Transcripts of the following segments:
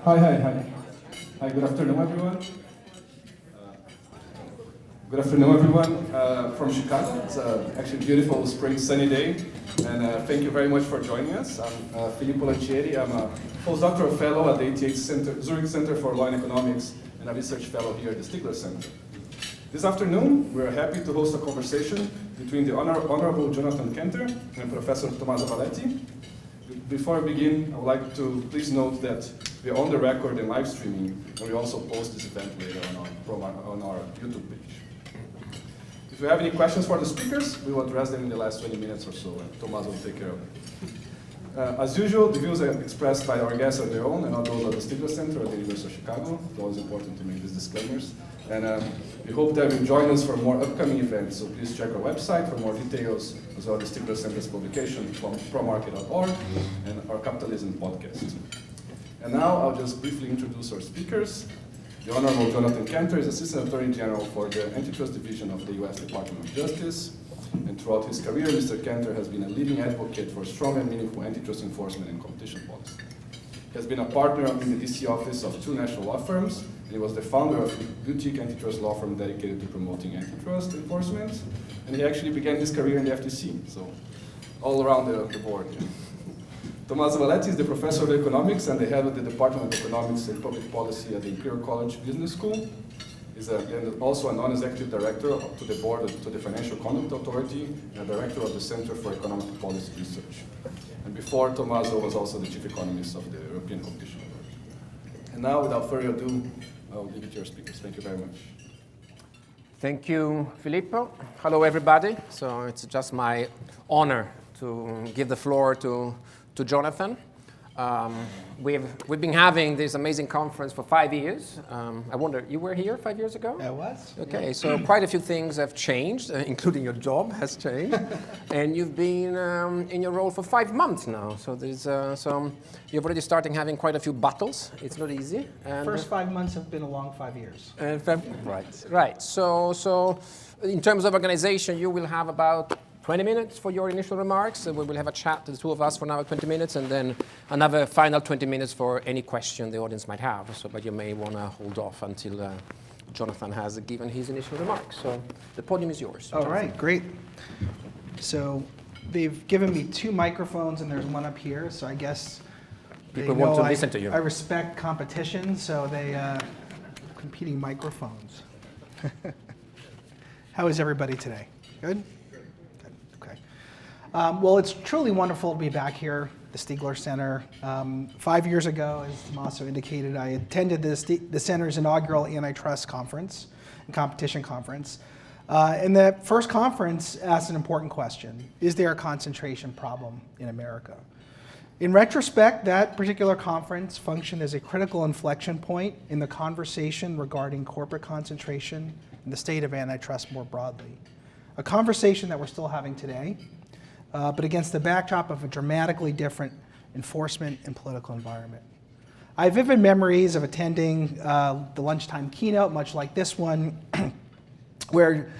Hi, good afternoon, everyone. From Chicago. It's actually a beautiful spring sunny day, and thank you very much for joining us. I'm Filippo Lancieri. I'm a postdoctoral fellow at the ATH Zurich Center for Law and Economics and a research fellow here at the Stigler Center. This afternoon, we're happy to host a conversation between the Honorable Jonathan Kanter and Professor Tommaso Valletti. Before we begin, I would like to please note that we are on the record and live streaming, and we also post this event later on our YouTube page. If you have any questions for the speakers, we will address them in the last 20 minutes or so, and Tommaso will take care of it. As usual, the views expressed by our guests are their own and not those of the Stigler Center or the University of Chicago. It's always important to make these disclaimers. And we hope that you'll join us for more upcoming events, so please check our website for more details, as well as the Stigler Center's publication, promarket.org, and our Capitalism podcast. And now I'll just briefly introduce our speakers. The Honorable Jonathan Kanter is Assistant Attorney General for the Antitrust Division of the U.S. Department of Justice. And throughout his career, Mr. Kanter has been a leading advocate for strong and meaningful antitrust enforcement and competition policy. He has been a partner in the DC office of 2 national law firms, and he was the founder of a boutique antitrust law firm dedicated to promoting antitrust enforcement. And he actually began his career in the FTC, so all around the board. Yeah. Tommaso Valletti is the professor of economics and the head of the Department of Economics and Public Policy at the Imperial College Business School. He's also a non-executive director to the board to the Financial Conduct Authority and a director of the Center for Economic Policy Research. And before, Tommaso was also the chief economist of the European Competition Authority. And now, without further ado, I'll give it to your speakers. Thank you very much. Thank you, Filippo. Hello, everybody. So it's just my honor to give the floor to Jonathan. We've been having this amazing conference for 5 years. I wonder, you were here 5 years ago? I was. Okay, yeah. So quite a few things have changed, including your job has changed. And you've been in your role for 5 months now. So there's you're already starting having quite a few battles. It's not easy. And first 5 months have been a long 5 years. Right. So in terms of organization, you will have about 20 minutes for your initial remarks. We will have a chat, the two of us, for another 20 minutes, and then another final 20 minutes for any question the audience might have. So, but you may want to hold off until Jonathan has given his initial remarks. So the podium is yours. All right, great. So they've given me 2 microphones, and there's one up here. So I guess people want to listen to you. I respect competition, so they competing microphones. How is everybody today? Good? Well, it's truly wonderful to be back here at the Stigler Center. 5 years ago, as Tommaso indicated, I attended the Center's inaugural antitrust conference and competition conference. And the first conference asked an important question: is there a concentration problem in America? In retrospect, that particular conference functioned as a critical inflection point in the conversation regarding corporate concentration and the state of antitrust more broadly. A conversation that we're still having today, but against the backdrop of a dramatically different enforcement and political environment. I have vivid memories of attending the lunchtime keynote, much like this one, where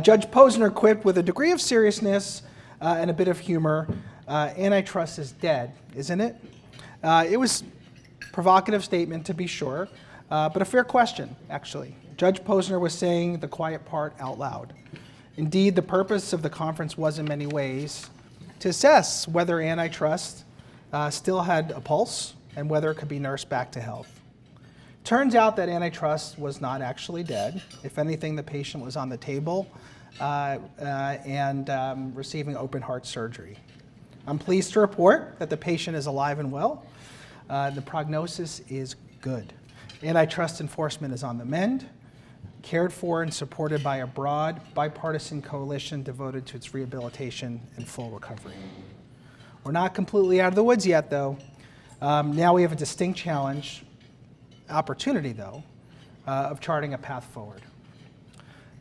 Judge Posner quipped with a degree of seriousness and a bit of humor, antitrust is dead, isn't it? It was a provocative statement, to be sure, but a fair question, actually. Judge Posner was saying the quiet part out loud. Indeed, the purpose of the conference was in many ways to assess whether antitrust still had a pulse and whether it could be nursed back to health. Turns out that antitrust was not actually dead. If anything, the patient was on the table and receiving open heart surgery. I'm pleased to report that the patient is alive and well. The prognosis is good. Antitrust enforcement is on the mend, cared for and supported by a broad, bipartisan coalition devoted to its rehabilitation and full recovery. We're not completely out of the woods yet, though. Now we have a distinct opportunity, of charting a path forward.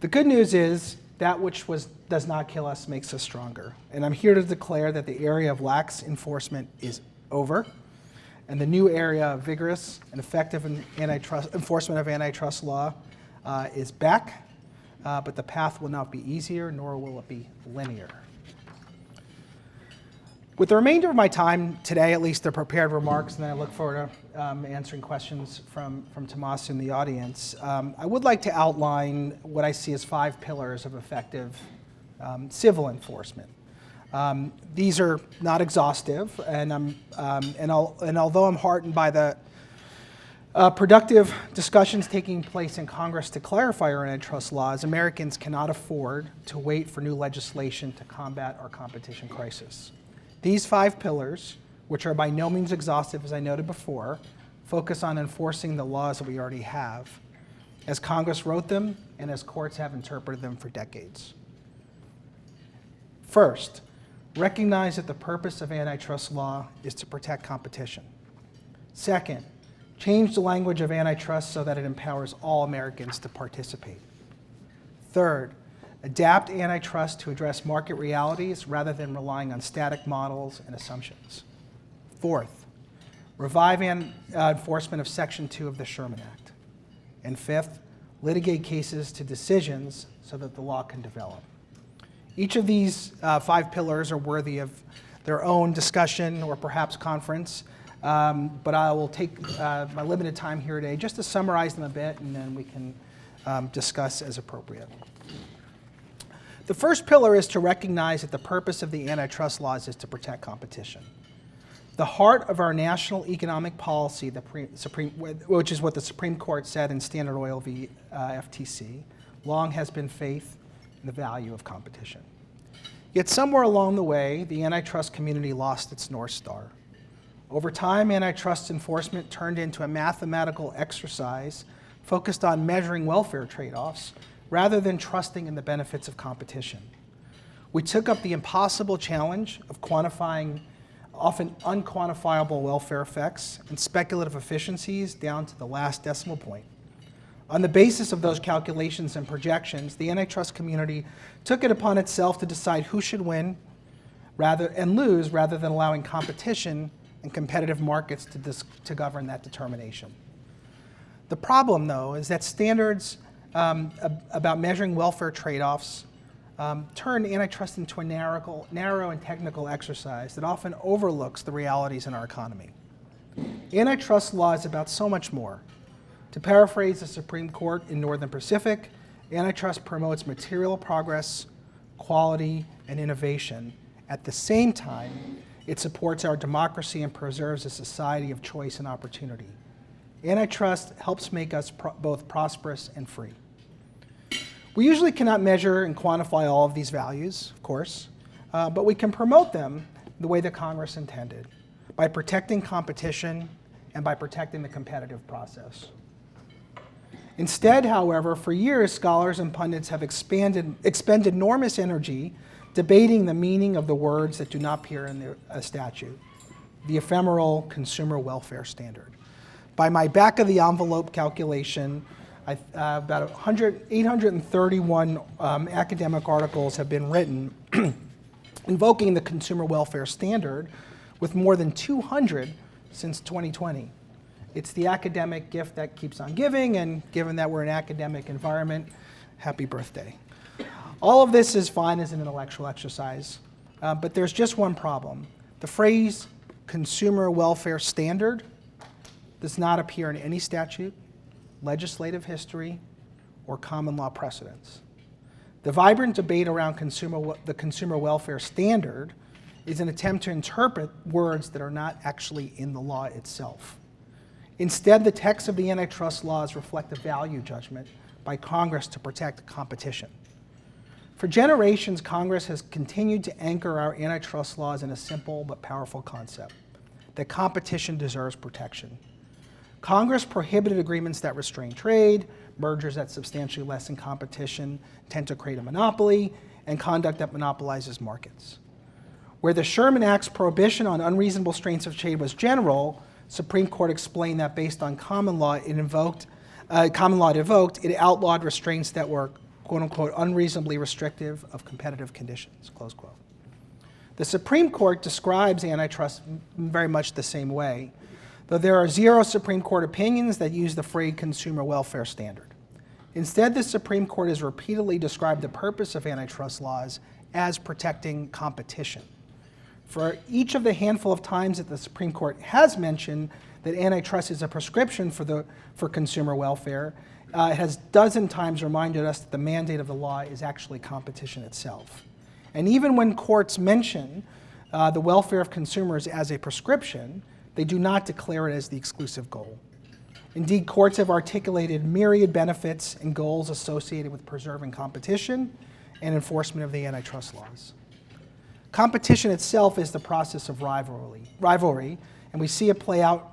The good news is that which does not kill us makes us stronger. And I'm here to declare that the era of lax enforcement is over, and the new area of vigorous and effective enforcement of antitrust law is back, but the path will not be easier, nor will it be linear. With the remainder of my time today, at least the prepared remarks, and then I look forward to answering questions from Tommaso in the audience, I would like to outline what I see as 5 pillars of effective civil enforcement. These are not exhaustive, and although I'm heartened by the productive discussions taking place in Congress to clarify our antitrust laws, Americans cannot afford to wait for new legislation to combat our competition crisis. These 5 pillars, which are by no means exhaustive, as I noted before, focus on enforcing the laws that we already have, as Congress wrote them and as courts have interpreted them for decades. First, recognize that the purpose of antitrust law is to protect competition. Second, change the language of antitrust so that it empowers all Americans to participate. Third, adapt antitrust to address market realities rather than relying on static models and assumptions. Fourth, revive enforcement of Section 2 of the Sherman Act. And fifth, litigate cases to decisions so that the law can develop. Each of these 5 pillars are worthy of their own discussion or perhaps conference, but I will take my limited time here today just to summarize them a bit, and then we can discuss as appropriate. The first pillar is to recognize that the purpose of the antitrust laws is to protect competition. The heart of our national economic policy, which is what the Supreme Court said in Standard Oil v. FTC, long has been faith in the value of competition. Yet somewhere along the way, the antitrust community lost its North Star. Over time, antitrust enforcement turned into a mathematical exercise focused on measuring welfare trade-offs rather than trusting in the benefits of competition. We took up the impossible challenge of quantifying often unquantifiable welfare effects and speculative efficiencies down to the last decimal point. On the basis of those calculations and projections, the antitrust community took it upon itself to decide who should win and lose rather than allowing competition and competitive markets to govern that determination. The problem, though, is that standards about measuring welfare trade-offs turn antitrust into a narrow and technical exercise that often overlooks the realities in our economy. Antitrust law is about so much more. To paraphrase the Supreme Court in Northern Pacific, antitrust promotes material progress, quality, and innovation. At the same time, it supports our democracy and preserves a society of choice and opportunity. Antitrust helps make us both prosperous and free. We usually cannot measure and quantify all of these values, of course, but we can promote them the way that Congress intended, by protecting competition and by protecting the competitive process. Instead, however, for years, scholars and pundits have expended enormous energy debating the meaning of the words that do not appear in the statute, the ephemeral consumer welfare standard. By my back-of-the-envelope calculation, about 831 academic articles have been written invoking the consumer welfare standard, with more than 200 since 2020. It's the academic gift that keeps on giving, and given that we're an academic environment, happy birthday. All of this is fine as an intellectual exercise, but there's just one problem. The phrase consumer welfare standard does not appear in any statute, legislative history, or common law precedents. The vibrant debate around the consumer welfare standard is an attempt to interpret words that are not actually in the law itself. Instead, the text of the antitrust laws reflect a value judgment by Congress to protect competition. For generations, Congress has continued to anchor our antitrust laws in a simple but powerful concept, that competition deserves protection. Congress prohibited agreements that restrain trade, mergers that substantially lessen competition tend to create a monopoly, and conduct that monopolizes markets. Where the Sherman Act's prohibition on unreasonable restraints of trade was general, Supreme Court explained that based on common law it invoked, it outlawed restraints that were, quote unquote, unreasonably restrictive of competitive conditions, close quote. The Supreme Court describes antitrust very much the same way, though there are 0 Supreme Court opinions that use the phrase consumer welfare standard. Instead, the Supreme Court has repeatedly described the purpose of antitrust laws as protecting competition. For each of the handful of times that the Supreme Court has mentioned that antitrust is a prescription for consumer welfare, it has dozen times reminded us that the mandate of the law is actually competition itself. And even when courts mention the welfare of consumers as a prescription, they do not declare it as the exclusive goal. Indeed, courts have articulated myriad benefits and goals associated with preserving competition and enforcement of the antitrust laws. Competition itself is the process of rivalry, and we see it play out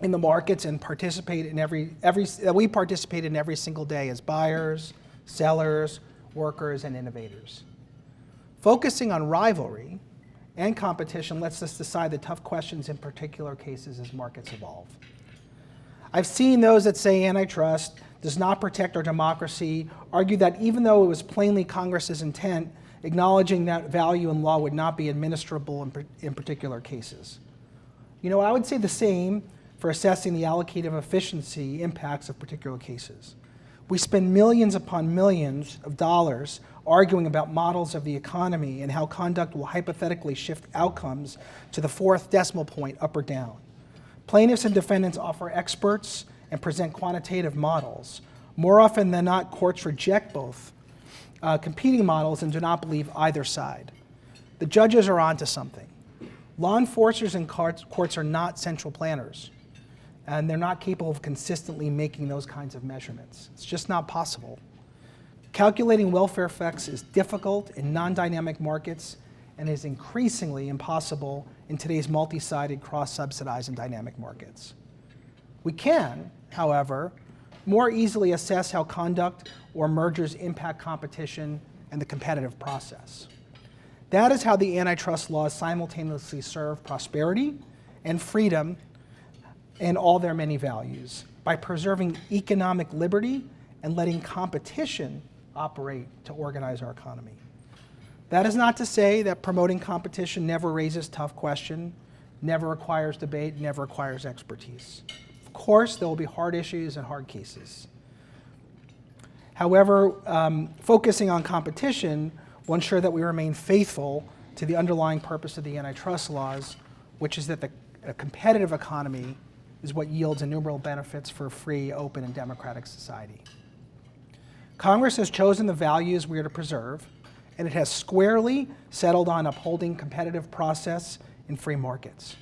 in the markets and we participate in every single day as buyers, sellers, workers, and innovators. Focusing on rivalry and competition lets us decide the tough questions in particular cases as markets evolve. I've seen those that say antitrust does not protect our democracy argue that even though it was plainly Congress's intent, acknowledging that value in law would not be administrable in particular cases. You know, I would say the same for assessing the allocative efficiency impacts of particular cases. We spend millions upon millions of dollars arguing about models of the economy and how conduct will hypothetically shift outcomes to the fourth decimal point up or down. Plaintiffs and defendants offer experts and present quantitative models. More often than not, courts reject both competing models and do not believe either side. The judges are onto something. Law enforcers and courts are not central planners, and they're not capable of consistently making those kinds of measurements. It's just not possible. Calculating welfare effects is difficult in non-dynamic markets and is increasingly impossible in today's multi-sided, cross-subsidized, and dynamic markets. We can, however, more easily assess how conduct or mergers impact competition and the competitive process. That is how the antitrust laws simultaneously serve prosperity and freedom and all their many values by preserving economic liberty and letting competition operate to organize our economy. That is not to say that promoting competition never raises tough questions, never requires debate, never requires expertise. Of course, there will be hard issues and hard cases. However, focusing on competition will ensure that we remain faithful to the underlying purpose of the antitrust laws, which is that a competitive economy is what yields innumerable benefits for a free, open, and democratic society. Congress has chosen the values we are to preserve, and it has squarely settled on upholding competitive process in free markets.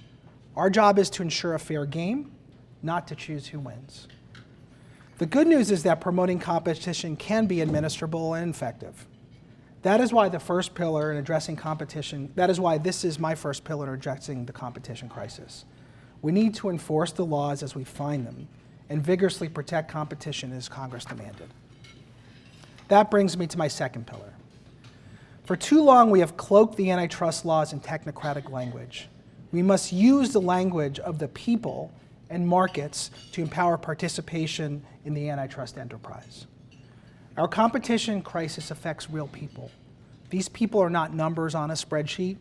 Our job is to ensure a fair game, not to choose who wins. The good news is that promoting competition can be administrable and effective. That is why the first pillar in addressing competition, that is why this is my first pillar in addressing the competition crisis. We need to enforce the laws as we find them and vigorously protect competition as Congress demanded. That brings me to my second pillar. For too long, we have cloaked the antitrust laws in technocratic language. We must use the language of the people and markets to empower participation in the antitrust enterprise. Our competition crisis affects real people. These people are not numbers on a spreadsheet.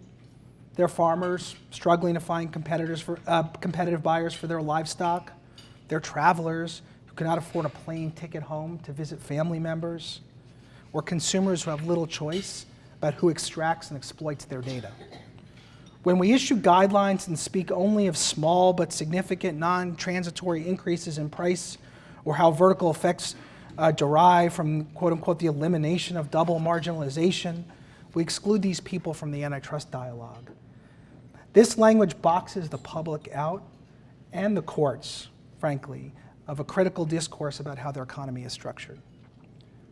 They're farmers struggling to find competitive buyers for their livestock. They're travelers who cannot afford a plane ticket home to visit family members, or consumers who have little choice about who extracts and exploits their data. When we issue guidelines and speak only of small but significant non-transitory increases in price, or how vertical effects derive from, quote unquote, the elimination of double marginalization, we exclude these people from the antitrust dialogue. This language boxes the public out and the courts, frankly, of a critical discourse about how their economy is structured.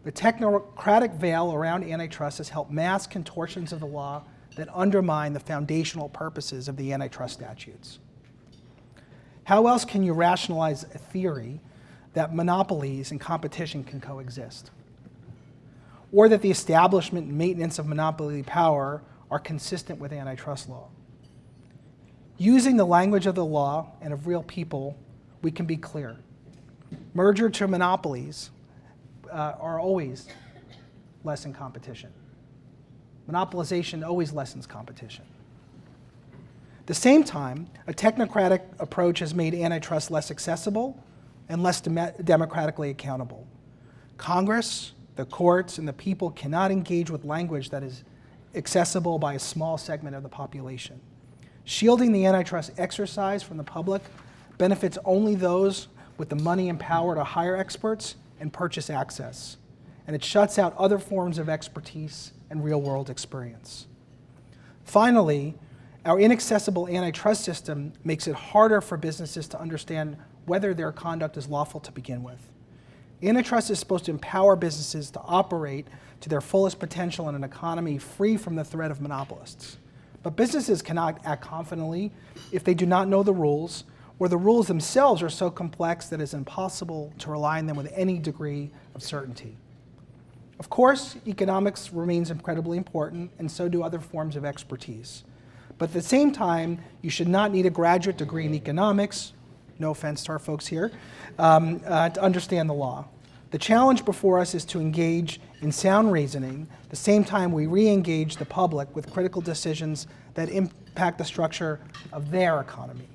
The technocratic veil around antitrust has helped mask contortions of the law that undermine the foundational purposes of the antitrust statutes. How else can you rationalize a theory that monopolies and competition can coexist? Or that the establishment and maintenance of monopoly power are consistent with antitrust law? Using the language of the law and of real people, we can be clear. Merger to monopolies are always lessen competition. Monopolization always lessens competition. At the same time, a technocratic approach has made antitrust less accessible and less democratically accountable. Congress, the courts, and the people cannot engage with language that is accessible by a small segment of the population. Shielding the antitrust exercise from the public benefits only those with the money and power to hire experts and purchase access, and it shuts out other forms of expertise and real-world experience. Finally, our inaccessible antitrust system makes it harder for businesses to understand whether their conduct is lawful to begin with. Antitrust is supposed to empower businesses to operate to their fullest potential in an economy free from the threat of monopolists. But businesses cannot act confidently if they do not know the rules, or the rules themselves are so complex that it's impossible to rely on them with any degree of certainty. Of course, economics remains incredibly important, and so do other forms of expertise. But at the same time, you should not need a graduate degree in economics, no offense to our folks here, to understand the law. The challenge before us is to engage in sound reasoning, at the same time we re-engage the public with critical decisions that impact the structure of their economy.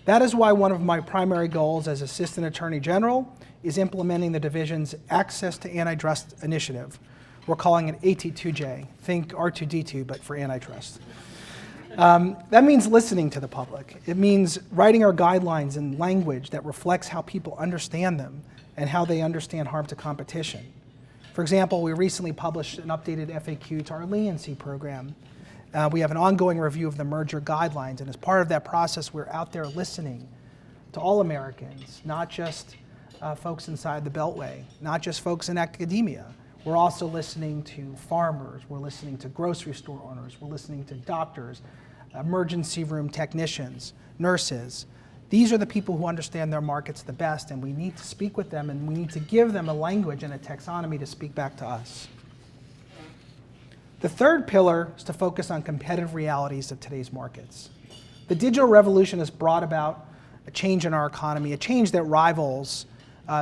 That is why one of my primary goals as Assistant Attorney General is implementing the division's Access to Antitrust initiative. We're calling it AT2J, think R2D2, but for antitrust. That means listening to the public. It means writing our guidelines in language that reflects how people understand them and how they understand harm to competition. For example, we recently published an updated FAQ to our leniency program. We have an ongoing review of the merger guidelines, and as part of that process, we're out there listening to all Americans, not just folks inside the Beltway, not just folks in academia. We're also listening to farmers, we're listening to grocery store owners, we're listening to doctors, emergency room technicians, nurses. These are the people who understand their markets the best, and we need to speak with them, and we need to give them a language and a taxonomy to speak back to us. The third pillar is to focus on competitive realities of today's markets. The digital revolution has brought about a change in our economy, a change that rivals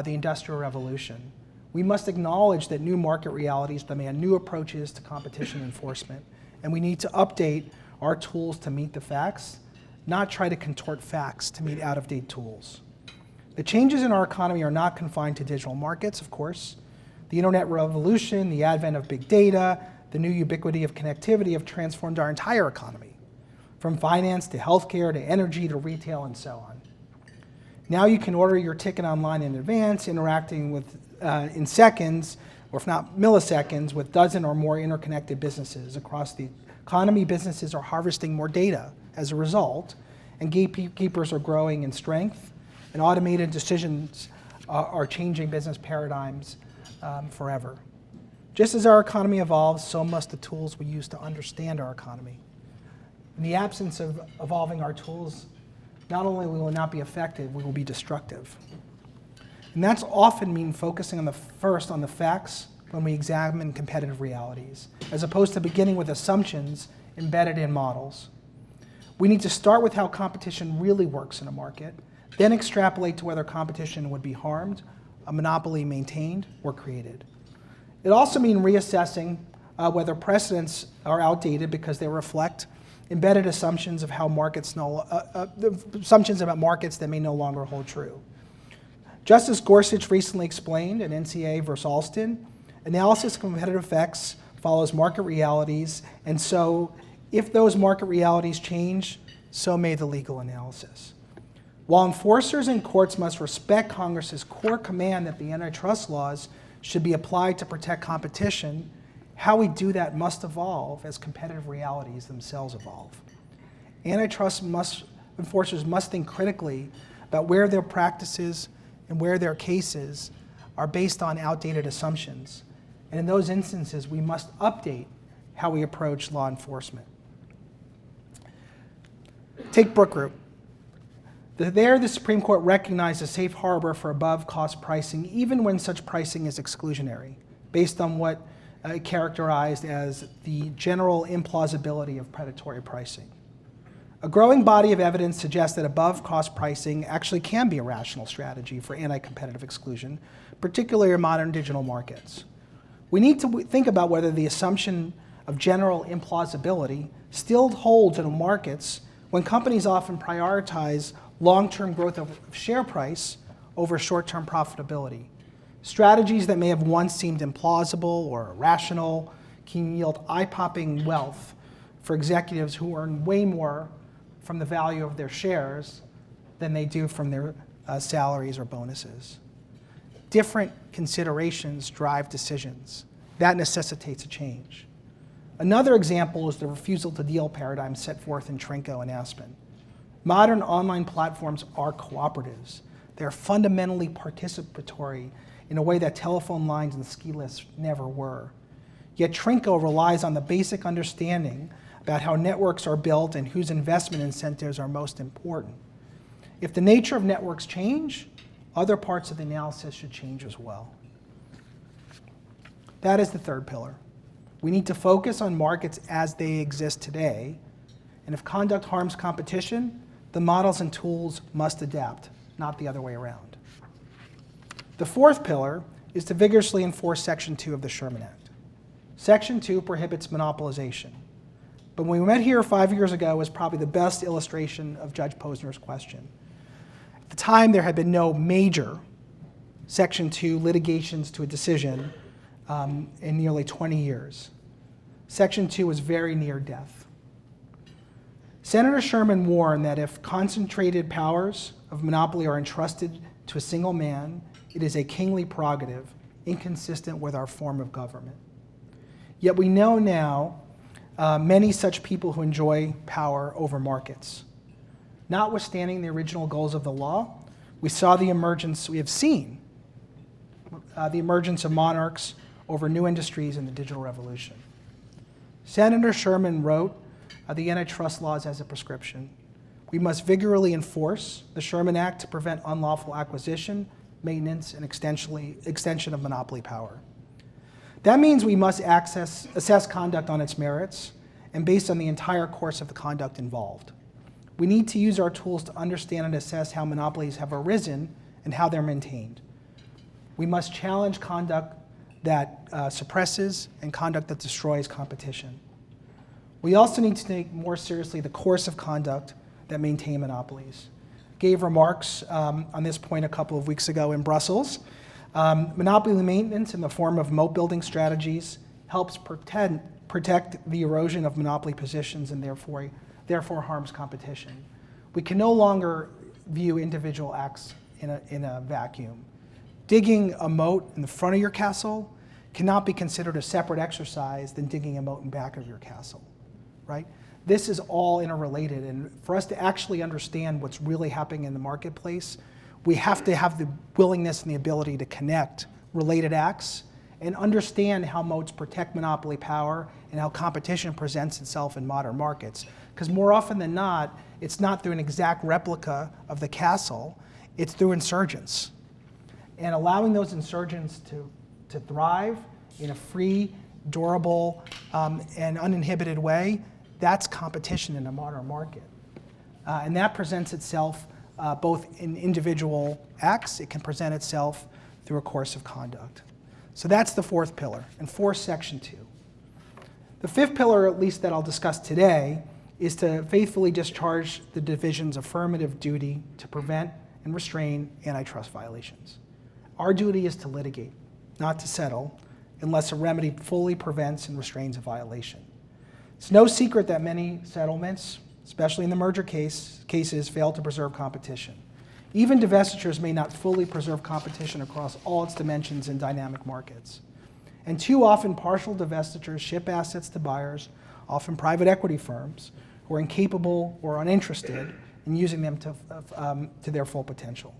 the Industrial Revolution. We must acknowledge that new market realities demand new approaches to competition enforcement, and we need to update our tools to meet the facts, not try to contort facts to meet out-of-date tools. The changes in our economy are not confined to digital markets, of course. The internet revolution, the advent of big data, the new ubiquity of connectivity have transformed our entire economy, from finance to healthcare to energy to retail and so on. Now you can order your ticket online in advance, interacting with in seconds, or if not milliseconds, with dozen or more interconnected businesses across the economy. Businesses are harvesting more data as a result, and gatekeepers are growing in strength, and automated decisions are changing business paradigms forever. Just as our economy evolves, so must the tools we use to understand our economy. In the absence of evolving our tools, not only will we not be effective, we will be destructive. And that's often mean focusing on the facts when we examine competitive realities, as opposed to beginning with assumptions embedded in models. We need to start with how competition really works in a market, then extrapolate to whether competition would be harmed, a monopoly maintained, or created. It also means reassessing whether precedents are outdated because they reflect embedded assumptions of how assumptions about markets that may no longer hold true. Justice Gorsuch recently explained in NCA versus Alston, analysis of competitive effects follows market realities, and so if those market realities change, so may the legal analysis. While enforcers and courts must respect Congress's core command that the antitrust laws should be applied to protect competition, how we do that must evolve as competitive realities themselves evolve. Antitrust enforcers must think critically about where their practices and where their cases are based on outdated assumptions. And in those instances, we must update how we approach law enforcement. Take Brook Group. There, the Supreme Court recognized a safe harbor for above-cost pricing, even when such pricing is exclusionary, based on what it characterized as the general implausibility of predatory pricing. A growing body of evidence suggests that above-cost pricing actually can be a rational strategy for anti-competitive exclusion, particularly in modern digital markets. We need to think about whether the assumption of general implausibility still holds in markets when companies often prioritize long-term growth of share price over short-term profitability. Strategies that may have once seemed implausible or irrational can yield eye-popping wealth for executives who earn way more from the value of their shares than they do from their salaries or bonuses. Different considerations drive decisions. That necessitates a change. Another example is the refusal to deal paradigm set forth in Trinco and Aspen. Modern online platforms are cooperatives. They're fundamentally participatory in a way that telephone lines and ski lifts never were. Yet Trinco relies on the basic understanding about how networks are built and whose investment incentives are most important. If the nature of networks change, other parts of the analysis should change as well. That is the third pillar. We need to focus on markets as they exist today, and if conduct harms competition, the models and tools must adapt, not the other way around. The fourth pillar is to vigorously enforce Section 2 of the Sherman Act. Section 2 prohibits monopolization. But when we met here 5 years ago was probably the best illustration of Judge Posner's question. At the time, there had been no major Section 2 litigations to a decision in nearly 20 years. Section 2 was very near death. Senator Sherman warned that if concentrated powers of monopoly are entrusted to a single man, it is a kingly prerogative, inconsistent with our form of government. Yet we know now many such people who enjoy power over markets. Notwithstanding the original goals of the law, we have seen the emergence of monarchs over new industries in the digital revolution. Senator Sherman wrote the antitrust laws as a prescription. We must vigorously enforce the Sherman Act to prevent unlawful acquisition, maintenance, and extension of monopoly power. That means we must assess conduct on its merits and based on the entire course of the conduct involved. We need to use our tools to understand and assess how monopolies have arisen and how they're maintained. We must challenge conduct that suppresses and conduct that destroys competition. We also need to take more seriously the course of conduct that maintain monopolies. Gave remarks on this point a couple of weeks ago in Brussels. Monopoly maintenance in the form of moat building strategies helps protect the erosion of monopoly positions and therefore harms competition. We can no longer view individual acts in a vacuum. Digging a moat in the front of your castle cannot be considered a separate exercise than digging a moat in back of your castle, right? This is all interrelated, and for us to actually understand what's really happening in the marketplace, we have to have the willingness and the ability to connect related acts and understand how moats protect monopoly power and how competition presents itself in modern markets. Because more often than not, it's not through an exact replica of the castle, it's through insurgents. And allowing those insurgents to thrive in a free, durable, and uninhibited way, that's competition in a modern market. And that presents itself both in individual acts, it can present itself through a course of conduct. So that's the fourth pillar, enforce Section 2. The fifth pillar, at least that I'll discuss today, is to faithfully discharge the division's affirmative duty to prevent and restrain antitrust violations. Our duty is to litigate, not to settle, unless a remedy fully prevents and restrains a violation. It's no secret that many settlements, especially in the merger cases, fail to preserve competition. Even divestitures may not fully preserve competition across all its dimensions in dynamic markets. And too often, partial divestitures ship assets to buyers, often private equity firms, who are incapable or uninterested in using them to their full potential.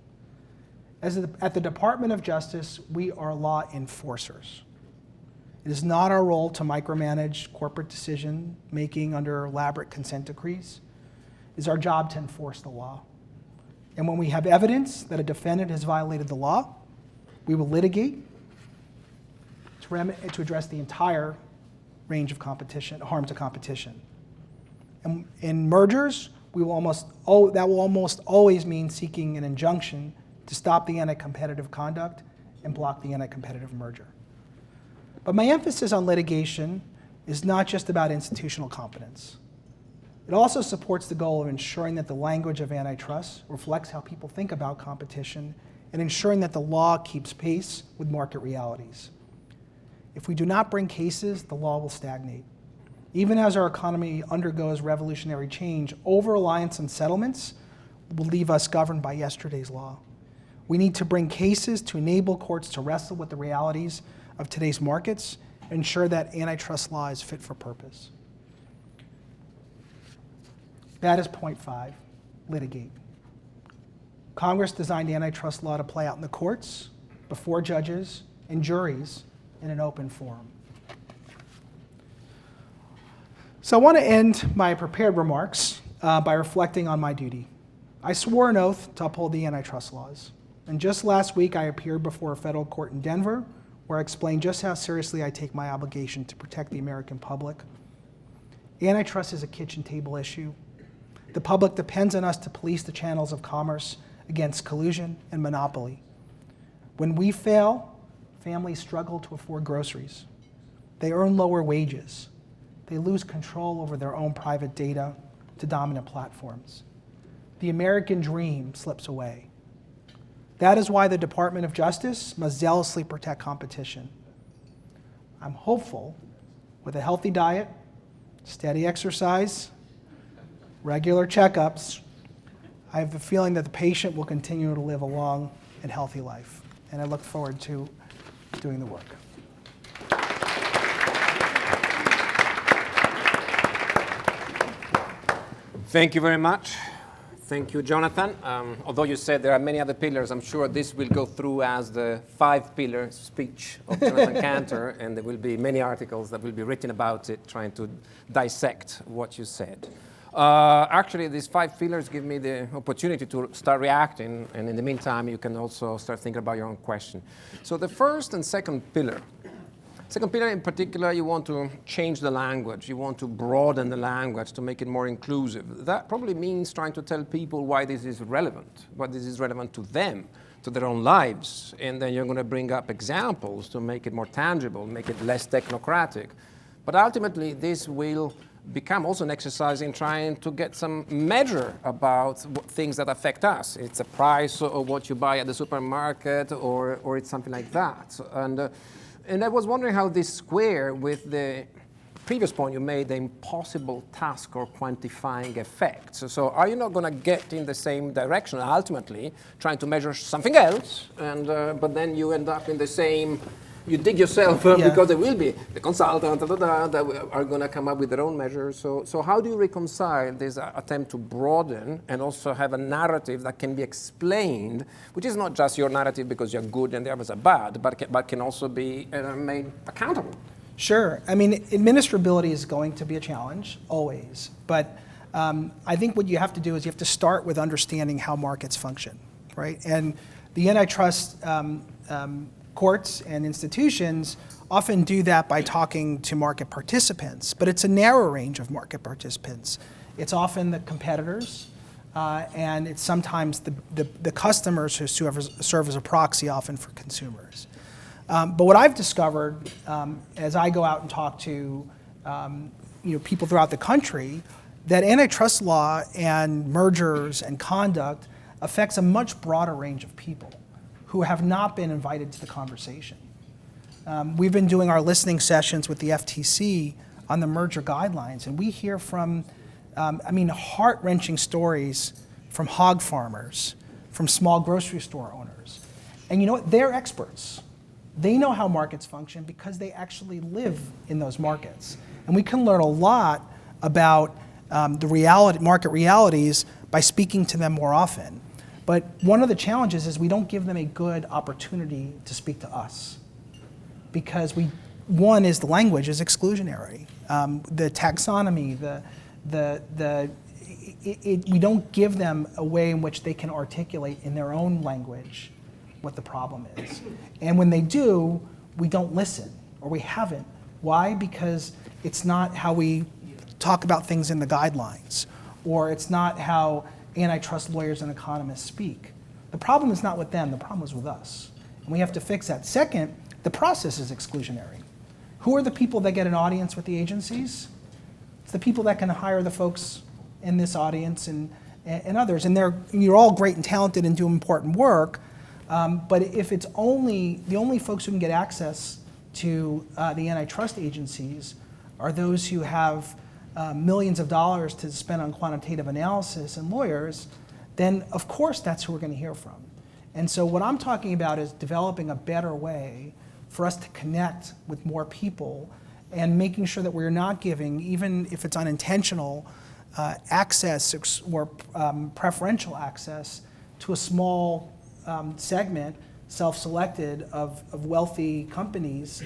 At the Department of Justice, we are law enforcers. It is not our role to micromanage corporate decision making under elaborate consent decrees. It is our job to enforce the law. And when we have evidence that a defendant has violated the law, we will litigate to address the entire range of competition, harm to competition. And in mergers, that will almost always mean seeking an injunction to stop the anti-competitive conduct and block the anti-competitive merger. But my emphasis on litigation is not just about institutional competence. It also supports the goal of ensuring that the language of antitrust reflects how people think about competition and ensuring that the law keeps pace with market realities. If we do not bring cases, the law will stagnate. Even as our economy undergoes revolutionary change, over-reliance on settlements will leave us governed by yesterday's law. We need to bring cases to enable courts to wrestle with the realities of today's markets and ensure that antitrust law is fit for purpose. That is point 5, litigate. Congress designed antitrust law to play out in the courts, before judges and juries in an open forum. So I want to end my prepared remarks by reflecting on my duty. I swore an oath to uphold the antitrust laws. And just last week, I appeared before a federal court in Denver, where I explained just how seriously I take my obligation to protect the American public. Antitrust is a kitchen table issue. The public depends on us to police the channels of commerce against collusion and monopoly. When we fail, families struggle to afford groceries. They earn lower wages. They lose control over their own private data to dominant platforms. The American dream slips away. That is why the Department of Justice must zealously protect competition. I'm hopeful, with a healthy diet, steady exercise, regular checkups, I have the feeling that the patient will continue to live a long and healthy life. And I look forward to doing the work. Thank you very much. Thank you, Jonathan. Although you said there are many other pillars, I'm sure this will go through as the 5-pillar speech of Jonathan Kanter, and there will be many articles that will be written about it, trying to dissect what you said. Actually, these 5 pillars give me the opportunity to start reacting, and in the meantime, you can also start thinking about your own question. So the first and second pillar. Second pillar in particular, you want to change the language. You want to broaden the language to make it more inclusive. That probably means trying to tell people why this is relevant, why this is relevant to them, to their own lives. And then you're going to bring up examples to make it more tangible, make it less technocratic. But ultimately, this will become also an exercise in trying to get some measure about things that affect us. It's a price of what you buy at the supermarket, or it's something like that. And I was wondering how this square with the previous point you made, the impossible task of quantifying effects. So are you not going to get in the same direction, ultimately, trying to measure something else, and but then you end up in the same, you dig yourself because there will be the consultant that are going to come up with their own measures. So how do you reconcile this attempt to broaden and also have a narrative that can be explained, which is not just your narrative because you're good and the others are bad, but can also be made accountable? Sure. I mean, administrability is going to be a challenge, always. But I think what you have to do is you have to start with understanding how markets function, right? And the antitrust courts and institutions often do that by talking to market participants, but it's a narrow range of market participants. It's often the competitors, and it's sometimes the customers who serve as a proxy often for consumers. But what I've discovered as I go out and talk to people throughout the country, that antitrust law and mergers and conduct affects a much broader range of people who have not been invited to the conversation. We've been doing our listening sessions with the FTC on the merger guidelines, and we hear from, heart-wrenching stories from hog farmers, from small grocery store owners. And you know what? They're experts. They know how markets function because they actually live in those markets. And we can learn a lot about the market realities by speaking to them more often. But one of the challenges is we don't give them a good opportunity to speak to us, because one is the language is exclusionary. The taxonomy, we don't give them a way in which they can articulate in their own language what the problem is. And when they do, we don't listen, or we haven't. Why? Because it's not how we talk about things in the guidelines, or it's not how antitrust lawyers and economists speak. The problem is not with them, the problem is with us. And we have to fix that. Second, the process is exclusionary. Who are the people that get an audience with the agencies? It's the people that can hire the folks in this audience and others. And you're all great and talented and do important work, but if it's the only folks who can get access to the antitrust agencies are those who have millions of dollars to spend on quantitative analysis and lawyers, then of course that's who we're going to hear from. And so what I'm talking about is developing a better way for us to connect with more people and making sure that we're not giving, even if it's unintentional, access or preferential access to a small segment, self-selected, of wealthy companies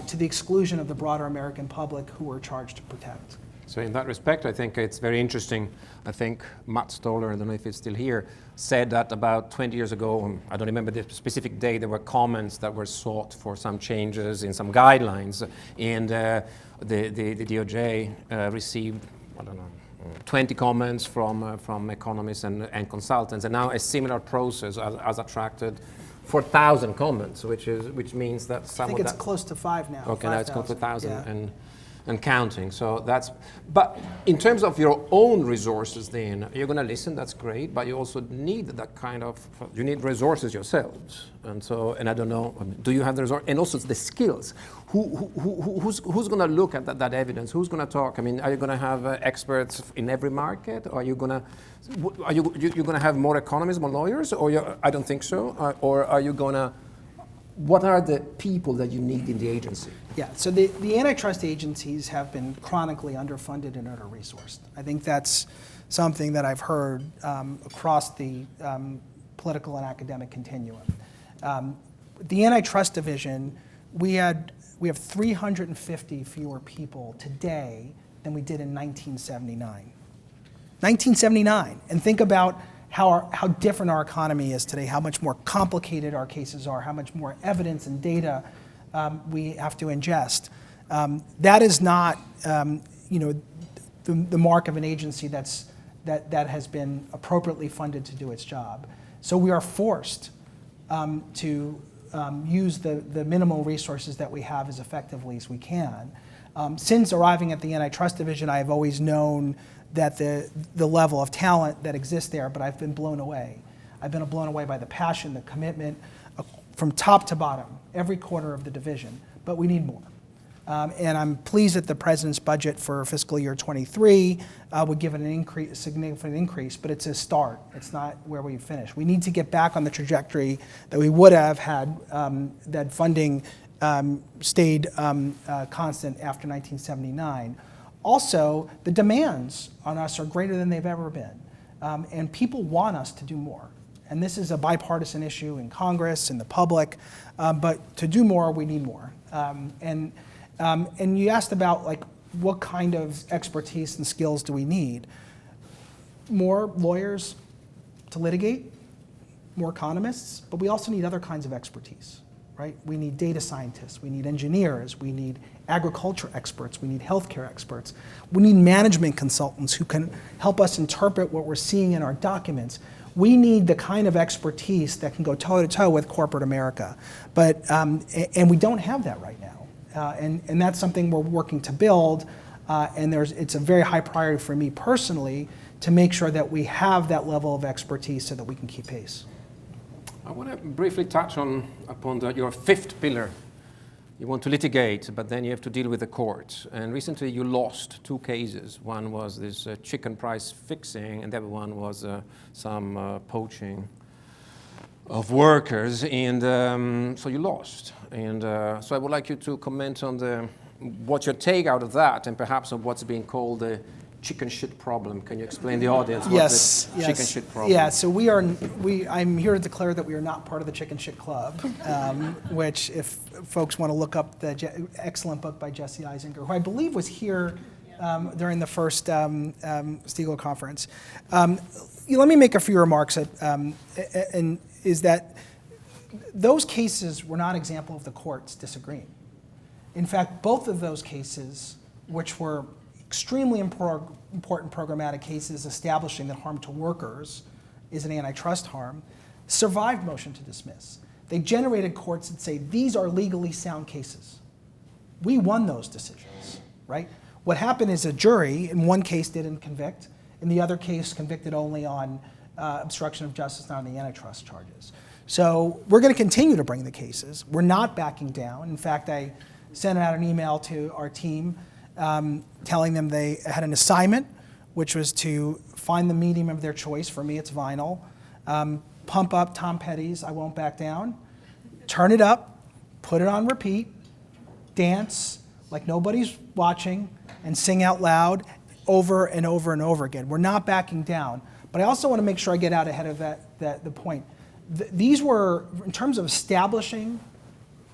to the exclusion of the broader American public who we're charged to protect. So in that respect, I think it's very interesting. I think Matt Stoller, I don't know if he's still here, said that about 20 years ago, I don't remember the specific day, there were comments that were sought for some changes in some guidelines, and the DOJ received, I don't know, 20 comments from economists and consultants, and now a similar process has attracted 4,000 comments, which means that some I think of it's that, close to 5 now. okay, now it's close to 1,000 yeah. and counting. So that's, but in terms of your own resources then, you're going to listen, that's great, but you also need that kind of, you need resources yourselves. And so, and I don't know, do you have the resource, and also the skills. Who's going to look at that evidence? Who's going to talk? I mean, are you going to have experts in every market? Or are you going to, you're going to have more economists, more lawyers? Or I don't think so. Or are you going to, what are the people that you need in the agency? Yeah, so the antitrust agencies have been chronically underfunded and under-resourced. I think that's something that I've heard across the political and academic continuum. The Antitrust Division, we have 350 fewer people today than we did in 1979. 1979, and think about how different our economy is today, how much more complicated our cases are, how much more evidence and data we have to ingest. That is not, the mark of an agency that has been appropriately funded to do its job. So we are forced to use the minimal resources that we have as effectively as we can. Since arriving at the Antitrust Division, I have always known that the level of talent that exists there, but I've been blown away. I've been blown away by the passion, the commitment, from top to bottom, every corner of the division, but we need more. And I'm pleased that the President's budget for fiscal year 23 would give it a significant increase, but it's a start. It's not where we finish. We need to get back on the trajectory that we would have had that funding stayed constant after 1979. Also, the demands on us are greater than they've ever been, and people want us to do more. And this is a bipartisan issue in Congress, in the public, but to do more, we need more. And you asked about what kind of expertise and skills do we need? More lawyers to litigate, more economists, but we also need other kinds of expertise, right? We need data scientists, we need engineers, we need agriculture experts, we need healthcare experts, we need management consultants who can help us interpret what we're seeing in our documents. We need the kind of expertise that can go toe-to-toe with corporate America, but and we don't have that right now, and that's something we're working to build, and it's a very high priority for me personally to make sure that we have that level of expertise so that we can keep pace. I want to briefly touch upon your fifth pillar. You want to litigate, but then you have to deal with the courts. And recently you lost 2 cases. One was this chicken price fixing, and the other one was some poaching of workers. And so you lost. And so I would like you to comment on what's your take out of that, and perhaps on what's being called the chicken shit problem. Can you explain the audience what the chicken shit problem? Yeah, so I'm here to declare that we are not part of the Chicken Shit Club, which if folks want to look up the excellent book by Jesse Eisinger, who I believe was here during the first Stiegler conference. Let me make a few remarks, and is that those cases were not an example of the courts disagreeing. In fact, both of those cases, which were extremely important programmatic cases establishing that harm to workers is an antitrust harm, survived motion to dismiss. They generated courts that say, these are legally sound cases. We won those decisions, right? What happened is a jury, in one case, didn't convict. In the other case, convicted only on obstruction of justice, not on the antitrust charges. So we're going to continue to bring the cases. We're not backing down. In fact, sent out an email to our team telling them they had an assignment, which was to find the medium of their choice. For me, it's vinyl. Pump up Tom Petty's I Won't Back Down. Turn it up, put it on repeat, dance like nobody's watching, and sing out loud over and over and over again. We're not backing down. But I also want to make sure I get out ahead of the point. These were, in terms of establishing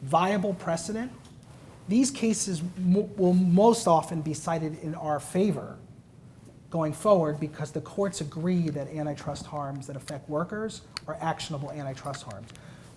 viable precedent, these cases will most often be cited in our favor going forward because the courts agree that antitrust harms that affect workers are actionable antitrust harms.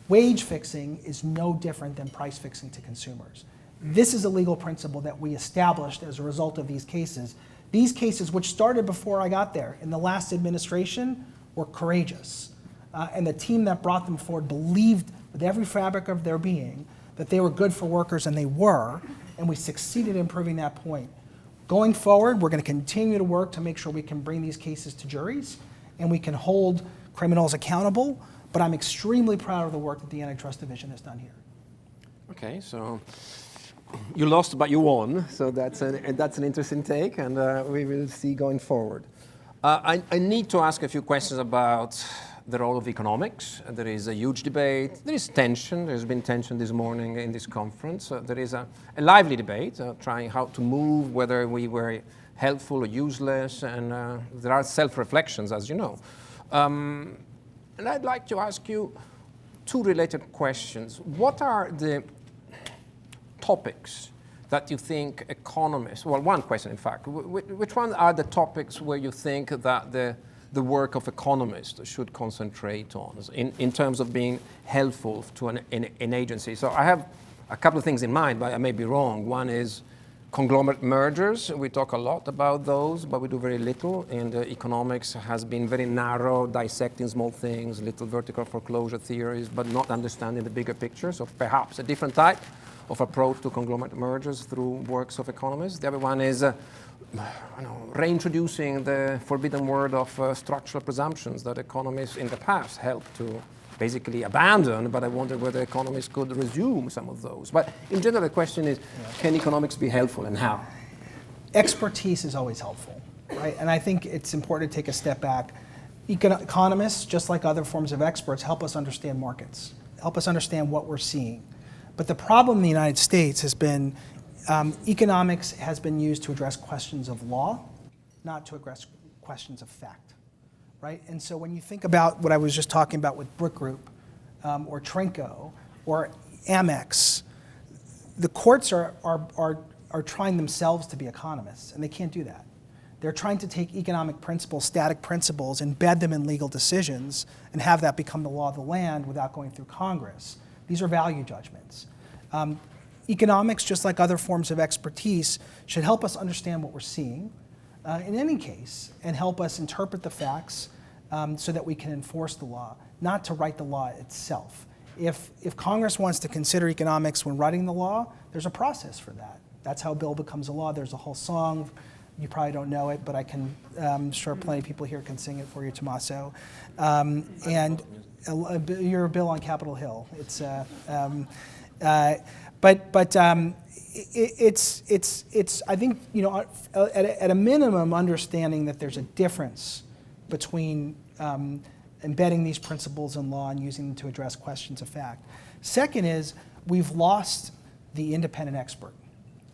Wage fixing is no different than price fixing to consumers. This is a legal principle that we established as a result of these cases. These cases, which started before I got there in the last administration, were courageous. And the team that brought them forward believed with every fabric of their being that they were good for workers, and they were, and we succeeded in proving that point. Going forward, we're going to continue to work to make sure we can bring these cases to juries and we can hold criminals accountable, but I'm extremely proud of the work that the Antitrust Division has done here. Okay, so you lost, but you won, so that's an interesting take, and we will see going forward. I need to ask a few questions about the role of economics. There is a huge debate. There is tension. There's been tension this morning in this conference. There is a lively debate trying how to move, whether we were helpful or useless, and there are self-reflections, as you know. And I'd like to ask you two related questions. What are the topics that you think economists, well, one question in fact, which ones are the topics where you think that the work of economists should concentrate on in terms of being helpful to an agency? So I have a couple of things in mind, but I may be wrong. One is conglomerate mergers. We talk a lot about those, but we do very little. And economics has been very narrow, dissecting small things, little vertical foreclosure theories, but not understanding the bigger picture. So perhaps a different type of approach to conglomerate mergers through works of economists. The other one is reintroducing the forbidden word of structural presumptions that economists in the past helped to basically abandon, but I wonder whether economists could resume some of those. But in general, the question is, can economics be helpful, and how? Expertise is always helpful, right? And I think it's important to take a step back. Economists, just like other forms of experts, help us understand markets, help us understand what we're seeing. But the problem in the United States has been economics has been used to address questions of law, not to address questions of fact, right? And so when you think about what I was just talking about with Brook Group or Trinco or Amex, the courts are trying themselves to be economists, and they can't do that. They're trying to take economic principles, static principles, embed them in legal decisions, and have that become the law of the land without going through Congress. These are value judgments. Economics, just like other forms of expertise, should help us understand what we're seeing in any case and help us interpret the facts so that we can enforce the law, not to write the law itself. If Congress wants to consider economics when writing the law, there's a process for that. That's how a bill becomes a law. There's a whole song. You probably don't know it, but I can, I'm sure plenty of people here can sing it for you, Tommaso. And your bill on Capitol Hill. It's, it's I think, you know, at a minimum, understanding that there's a difference between embedding these principles in law and using them to address questions of fact. Second is, we've lost the independent expert,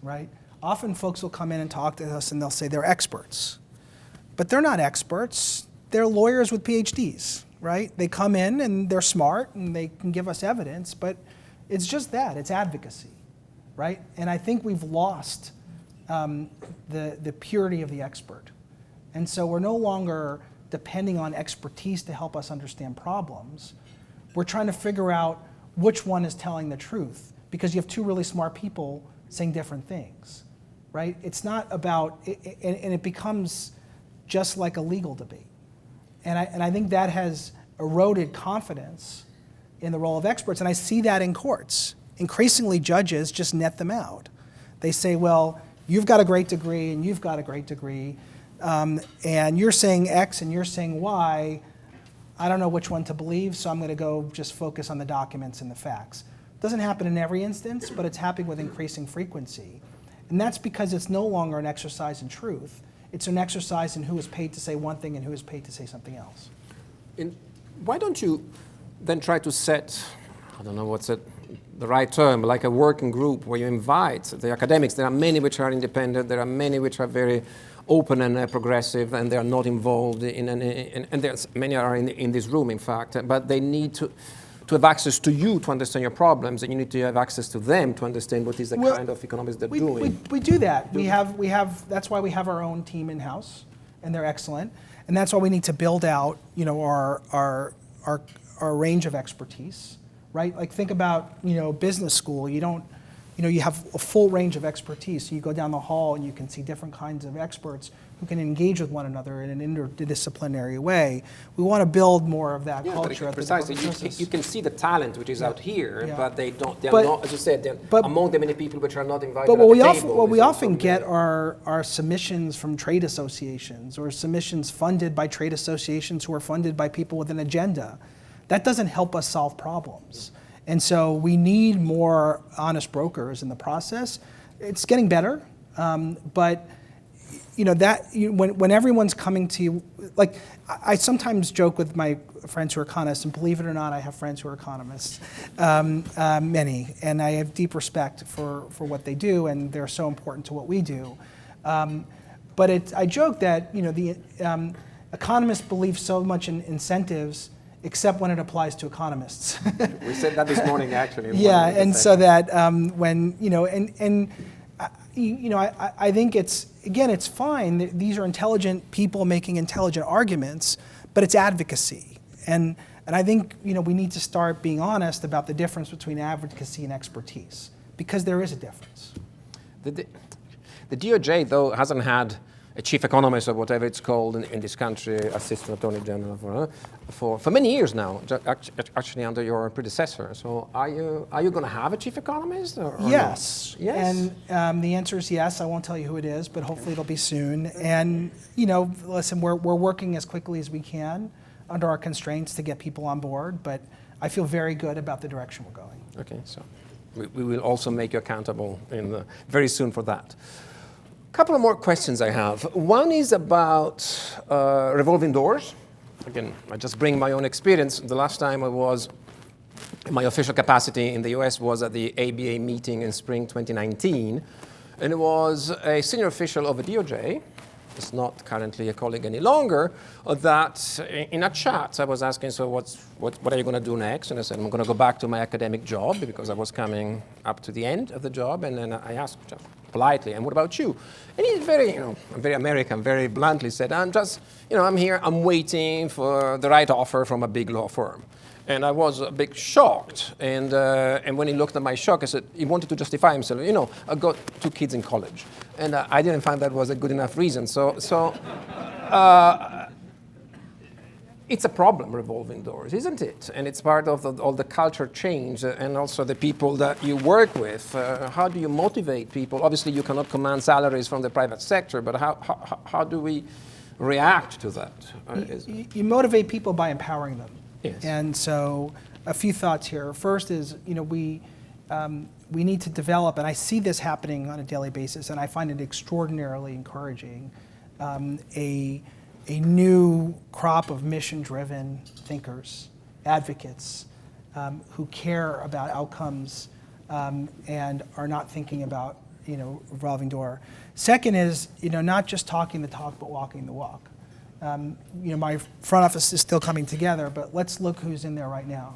right? Often folks will come in and talk to us and they'll say they're experts. But they're not experts. They're lawyers with PhDs, right? They come in and they're smart and they can give us evidence, but it's just that, it's advocacy, right? And I think we've lost the purity of the expert. And so we're no longer depending on expertise to help us understand problems. We're trying to figure out which one is telling the truth, because you have two really smart people saying different things, right? It's not about, and it becomes just like a legal debate. And I think that has eroded confidence in the role of experts, and I see that in courts. Increasingly, judges just net them out. They say, well, you've got a great degree and you've got a great degree, and you're saying X and you're saying Y. I don't know which one to believe, so I'm going to go just focus on the documents and the facts. Doesn't happen in every instance, but it's happening with increasing frequency. And that's because it's no longer an exercise in truth. It's an exercise in who is paid to say one thing and who is paid to say something else. And why don't you then try to set, I don't know what's the right term, like a working group where you invite the academics. There are many which are independent, there are many which are very open and progressive, and they are not involved in any, and there's many are in this room, in fact, but they need to have access to you to understand your problems, and you need to have access to them to understand what is the kind of economics they're doing. We do that. We have. That's why we have our own team in house, and they're excellent. And that's why we need to build out, our range of expertise, right? Like think about, business school. You don't, you have a full range of expertise. So you go down the hall and you can see different kinds of experts who can engage with one another in an interdisciplinary way. We want to build more of that culture. Precisely. You can see the talent which is out here, but they're not, as you said, they're among the many people which are not invited. But what we often get are submissions from trade associations or submissions funded by trade associations who are funded by people with an agenda. That doesn't help us solve problems. And so we need more honest brokers in the process. It's getting better, but when everyone's coming to you, like I sometimes joke with my friends who are economists, and believe it or not, I have friends who are economists, many, and I have deep respect for what they do, and they're so important to what we do. But I joke that the economists believe so much in incentives, except when it applies to economists. We said that this morning, actually. Yeah, and so that I think it's fine. These are intelligent people making intelligent arguments, but it's advocacy. And I think we need to start being honest about the difference between advocacy and expertise, because there is a difference. The DOJ, though, hasn't had a chief economist or whatever it's called in this country, assistant attorney general, for many years now, actually under your predecessor. So are you going to have a chief economist? Or yes. No? Yes. And the answer is yes. I won't tell you who it is, but hopefully it'll be soon. And listen, we're working as quickly as we can under our constraints to get people on board. But I feel very good about the direction we're going. Okay, so we will also make you accountable very soon for that. Couple of more questions I have. One is about revolving doors. Again, I just bring my own experience. The last time I was, my official capacity in the US was at the ABA meeting in spring 2019. And it was a senior official of the DOJ, it's not currently a colleague any longer, that in a chat I was asking, so what are you going to do next? And I said, I'm going to go back to my academic job because I was coming up to the end of the job. And then I asked politely, and what about you? And he's very American, very bluntly said, I'm here, I'm waiting for the right offer from a big law firm. And I was a bit shocked. And when he looked at my shock, I said, he wanted to justify himself. I've got 2 kids in college. And I didn't find that was a good enough reason. So it's a problem, revolving doors, isn't it? And it's part of all the culture change and also the people that you work with. How do you motivate people? Obviously, you cannot command salaries from the private sector, but how do we react to that? You motivate people by empowering them. Yes. And so a few thoughts here. First is, we need to develop, and I see this happening on a daily basis, and I find it extraordinarily encouraging, a new crop of mission-driven thinkers, advocates, who care about outcomes and are not thinking about, revolving door. Second is, not just talking the talk, but walking the walk. My front office is still coming together, but let's look who's in there right now.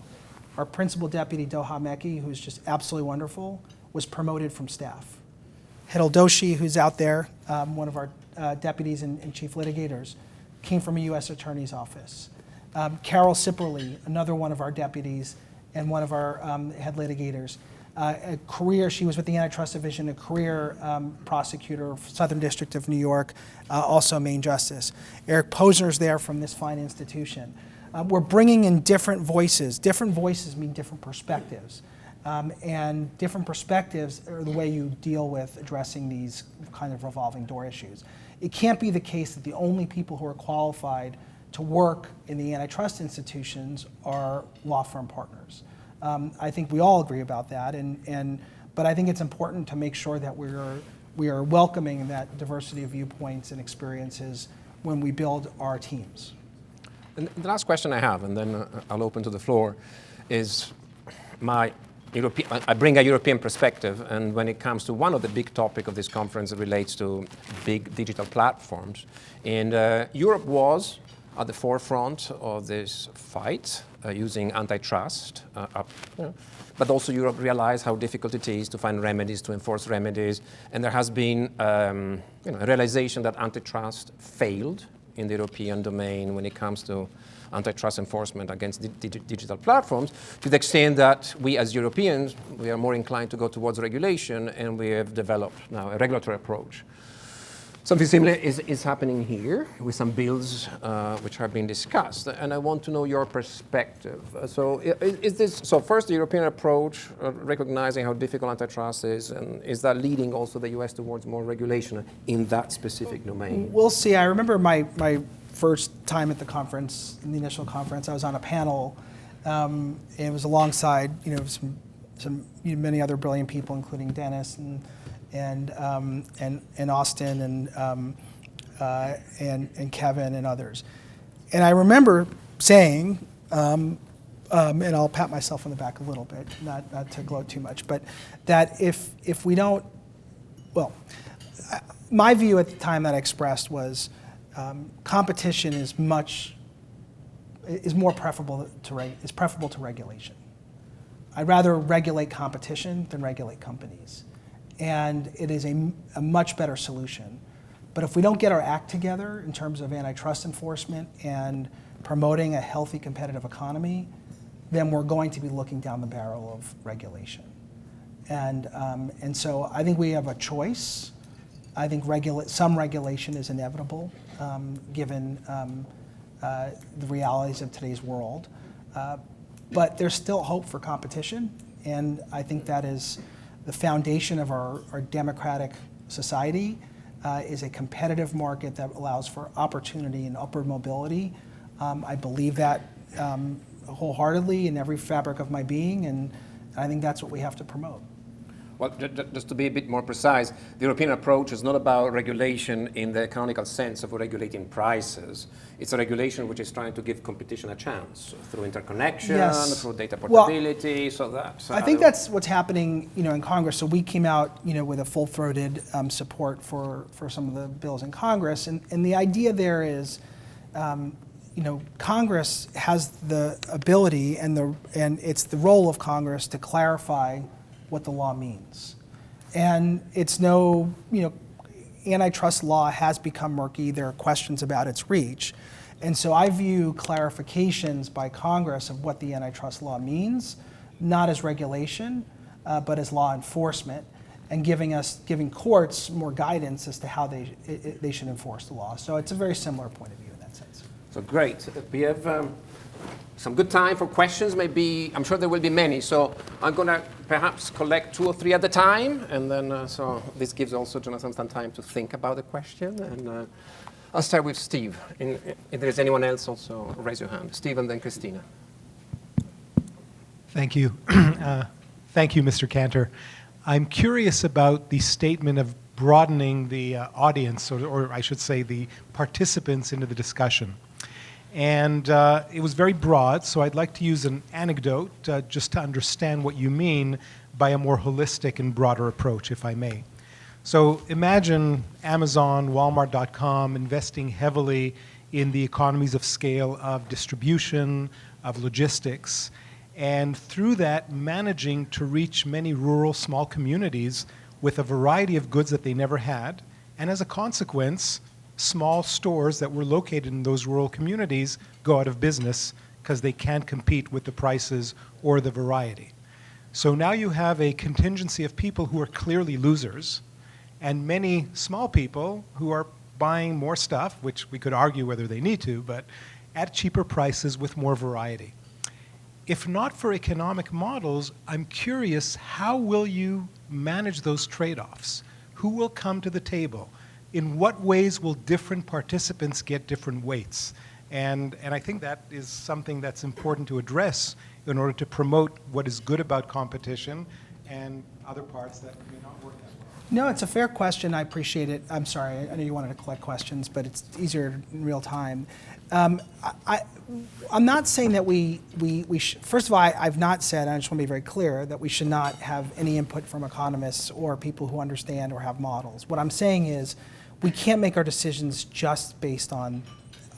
Our principal deputy, Doha Meki, who's just absolutely wonderful, was promoted from staff. Hidal Doshi, who's out there, one of our deputies and chief litigators, came from a U.S. Attorney's Office. Carol Sipperly, another one of our deputies and one of our head litigators. She was with the Antitrust Division, a career prosecutor, Southern District of New York, also Main Justice. Eric Posner's there from this fine institution. We're bringing in different voices. Different voices mean different perspectives. And different perspectives are the way you deal with addressing these kind of revolving door issues. It can't be the case that the only people who are qualified to work in the antitrust institutions are law firm partners. I think we all agree about that, but I think it's important to make sure that we are welcoming that diversity of viewpoints and experiences when we build our teams. And the last question I have, and then I'll open to the floor, is I bring a European perspective, and when it comes to one of the big topics of this conference, it relates to big digital platforms. And Europe was at the forefront of this fight using antitrust, but also Europe realized how difficult it is to find remedies, to enforce remedies, and there has been a realization that antitrust failed in the European domain when it comes to antitrust enforcement against digital platforms, to the extent that we as Europeans, we are more inclined to go towards regulation, and we have developed now a regulatory approach. Something similar is happening here with some bills which are being discussed, and I want to know your perspective. So first the European approach, recognizing how difficult antitrust is, and is that leading also the US towards more regulation in that specific domain? We'll see. I remember my first time at the conference, in the initial conference, I was on a panel, and it was alongside many other brilliant people, including Dennis and Austin and Kevin and others. And I remember saying, and I'll pat myself on the back a little bit, not to gloat too much, but that if we don't, my view at the time that I expressed was competition is more preferable to regulation. I'd rather regulate competition than regulate companies. And it is a much better solution. But if we don't get our act together in terms of antitrust enforcement and promoting a healthy competitive economy, then we're going to be looking down the barrel of regulation. And so I think we have a choice. I think some regulation is inevitable, given the realities of today's world. But there's still hope for competition, and I think that is the foundation of our democratic society, is a competitive market that allows for opportunity and upward mobility. I believe that wholeheartedly in every fabric of my being, and I think that's what we have to promote. Well, just to be a bit more precise, the European approach is not about regulation in the canonical sense of regulating prices. It's a regulation which is trying to give competition a chance through interconnection, yes, through data portability, I think that's what's happening, in Congress. So we came out, with a full-throated support for some of the bills in Congress, and the idea there is, Congress has the ability and it's the role of Congress to clarify what the law means. And it's antitrust law has become murky. There are questions about its reach. And so I view clarifications by Congress of what the antitrust law means, not as regulation, but as law enforcement, and giving courts more guidance as to how they should enforce the law. So it's a very similar point of view in that sense. So great. We have some good time for questions. Maybe, I'm sure there will be many. So I'm going to perhaps collect 2 or 3 at a time. And then, so this gives also Jonathan some time to think about the question. And I'll start with Steve. If there's anyone else, also raise your hand. Steve and then Christina. Thank you. Thank you, Mr. Kanter. I'm curious about the statement of broadening the audience, or I should say the participants into the discussion. And it was very broad, so I'd like to use an anecdote just to understand what you mean by a more holistic and broader approach, if I may. So imagine Amazon, Walmart.com investing heavily in the economies of scale of distribution, of logistics, and through that managing to reach many rural small communities with a variety of goods that they never had, and as a consequence, small stores that were located in those rural communities go out of business because they can't compete with the prices or the variety. So now you have a contingency of people who are clearly losers, and many small people who are buying more stuff, which we could argue whether they need to, but at cheaper prices with more variety. If not for economic models, I'm curious, how will you manage those trade-offs? Who will come to the table? In what ways will different participants get different weights? And I think that is something that's important to address in order to promote what is good about competition and other parts that may not work that well? No, it's a fair question. I appreciate it. I'm sorry. I know you wanted to collect questions, but it's easier in real time. I'm not saying that first of all, I've not said, and I just want to be very clear, that we should not have any input from economists or people who understand or have models. What I'm saying is we can't make our decisions just based on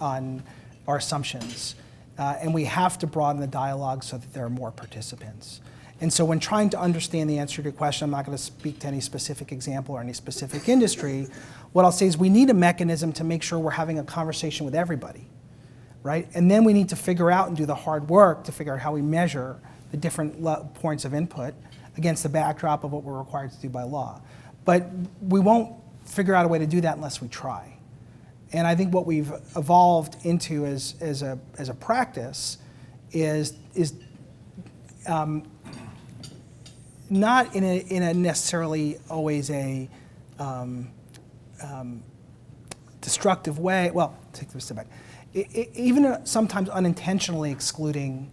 our assumptions. And we have to broaden the dialogue so that there are more participants. And so when trying to understand the answer to your question, I'm not going to speak to any specific example or any specific industry. What I'll say is we need a mechanism to make sure we're having a conversation with everybody, right? And then we need to figure out and do the hard work to figure out how we measure the different points of input against the backdrop of what we're required to do by law. But we won't figure out a way to do that unless we try. And I think what we've evolved into as a practice is not in a necessarily always a destructive way. Well, take this step back. Even sometimes unintentionally excluding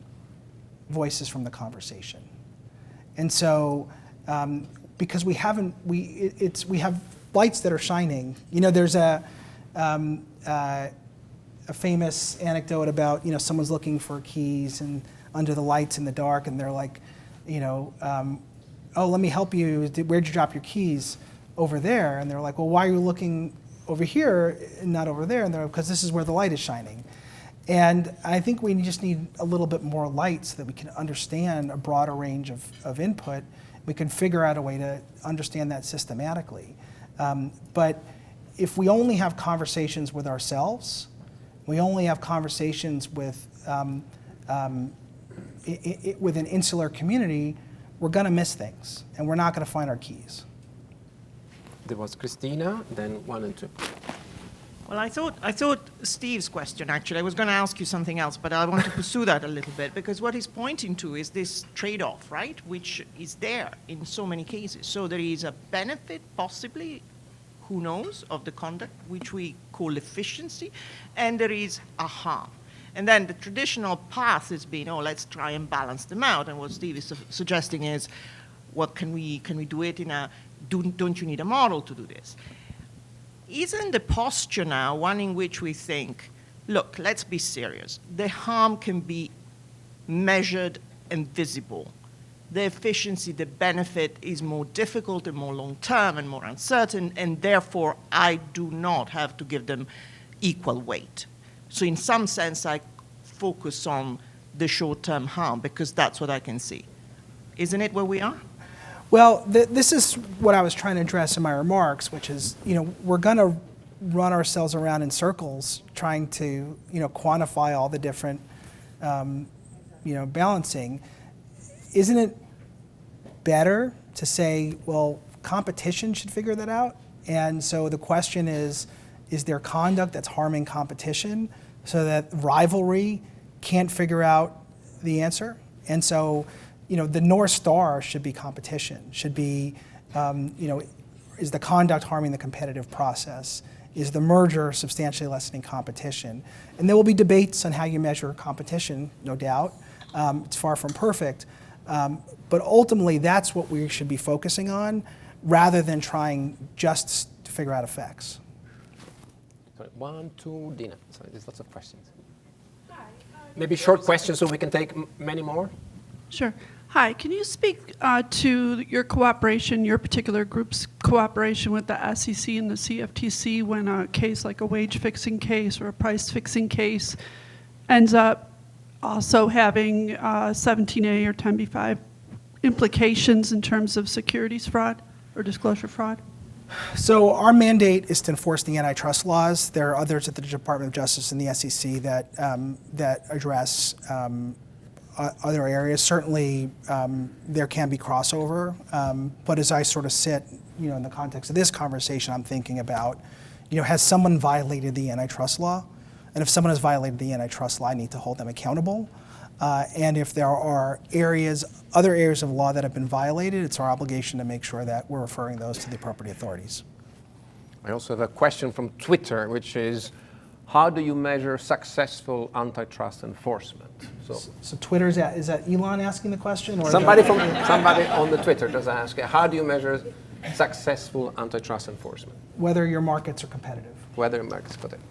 voices from the conversation. And so, because we have lights that are shining. You know, there's a famous anecdote about, you know, someone's looking for keys and under the lights in the dark, and they're like, you know, oh, let me help you. Where'd you drop your keys? Over there. And they're like, well, why are you looking over here and not over there? And they're like, because this is where the light is shining. And I think we just need a little bit more light so that we can understand a broader range of input. We can figure out a way to understand that systematically. But if we only have conversations with ourselves, we only have conversations with an insular community, we're going to miss things, and we're not going to find our keys. There was Christina, then 1 and 2. Well, I thought Steve's question, actually, I was going to ask you something else, but I want to pursue that a little bit, because what he's pointing to is this trade-off, right, which is there in so many cases. So there is a benefit, possibly, who knows, of the conduct, which we call efficiency, and there is a harm. And then the traditional path has been, oh, let's try and balance them out. And what Steve is suggesting is, what can we do it in a, don't you need a model to do this? Isn't the posture now one in which we think, look, let's be serious. The harm can be measured and visible. The efficiency, the benefit is more difficult and more long-term and more uncertain, and therefore I do not have to give them equal weight. So in some sense, I focus on the short-term harm because that's what I can see. Isn't it where we are? Well, this is what I was trying to address in my remarks, which is, you know, we're going to run ourselves around in circles trying to, you know, quantify all the different, you know, balancing. Isn't it better to say, well, competition should figure that out? And so the question is there conduct that's harming competition so that rivalry can't figure out the answer? And so, you know, the North Star should be competition, should be, you know, is the conduct harming the competitive process? Is the merger substantially lessening competition? And there will be debates on how you measure competition, no doubt. It's far from perfect. But ultimately, that's what we should be focusing on rather than trying just to figure out effects. Sorry, 1, 2, Dina. Sorry, there's lots of questions. Hi. Maybe short questions so we can take many more. Sure. Hi, can you speak to your cooperation, your particular group's cooperation with the SEC and the CFTC when a case like a wage-fixing case or a price-fixing case ends up also having 17A or 10b-5 implications in terms of securities fraud or disclosure fraud? So our mandate is to enforce the antitrust laws. There are others at the Department of Justice and the SEC that address other areas. Certainly, there can be crossover, but as I sort of sit, you know, in the context of this conversation, I'm thinking about, you know, has someone violated the antitrust law? And if someone has violated the antitrust law, I need to hold them accountable. And if there are other areas of law that have been violated, it's our obligation to make sure that we're referring those to the appropriate authorities. I also have a question from Twitter, which is, how do you measure successful antitrust enforcement? So Twitter's is that Elon asking the question? Or somebody on the Twitter just asked, how do you measure successful antitrust enforcement? Whether your markets are competitive. Whether markets competitive.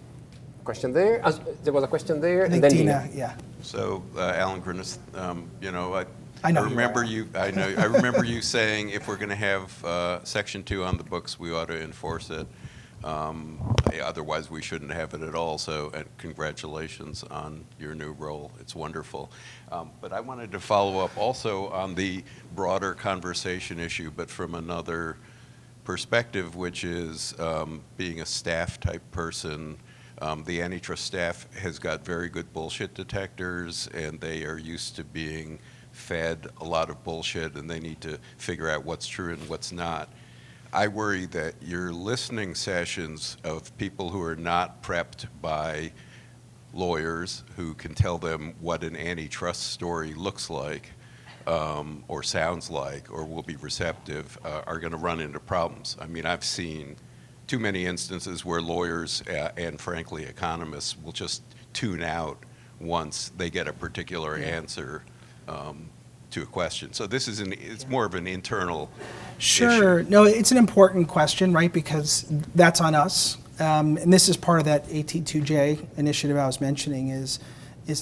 Question there. There was a question there. I think and then Dina, yeah. So, Alan Grinnis, I know I remember you. I know. I remember you saying if we're going to have Section 2 on the books, we ought to enforce it. Otherwise, we shouldn't have it at all. So, congratulations on your new role. It's wonderful. But I wanted to follow up also on the broader conversation issue, but from another perspective, which is being a staff type person. The antitrust staff has got very good bullshit detectors, and they are used to being fed a lot of bullshit, and they need to figure out what's true and what's not. I worry that your listening sessions of people who are not prepped by lawyers who can tell them what an antitrust story looks like or sounds like or will be receptive are going to run into problems. I mean, I've seen too many instances where lawyers and frankly economists will just tune out once they get a particular answer to a question. So this is it's more of an internal Sure. issue. No, it's an important question, right? Because that's on us. And this is part of that AT2J initiative I was mentioning is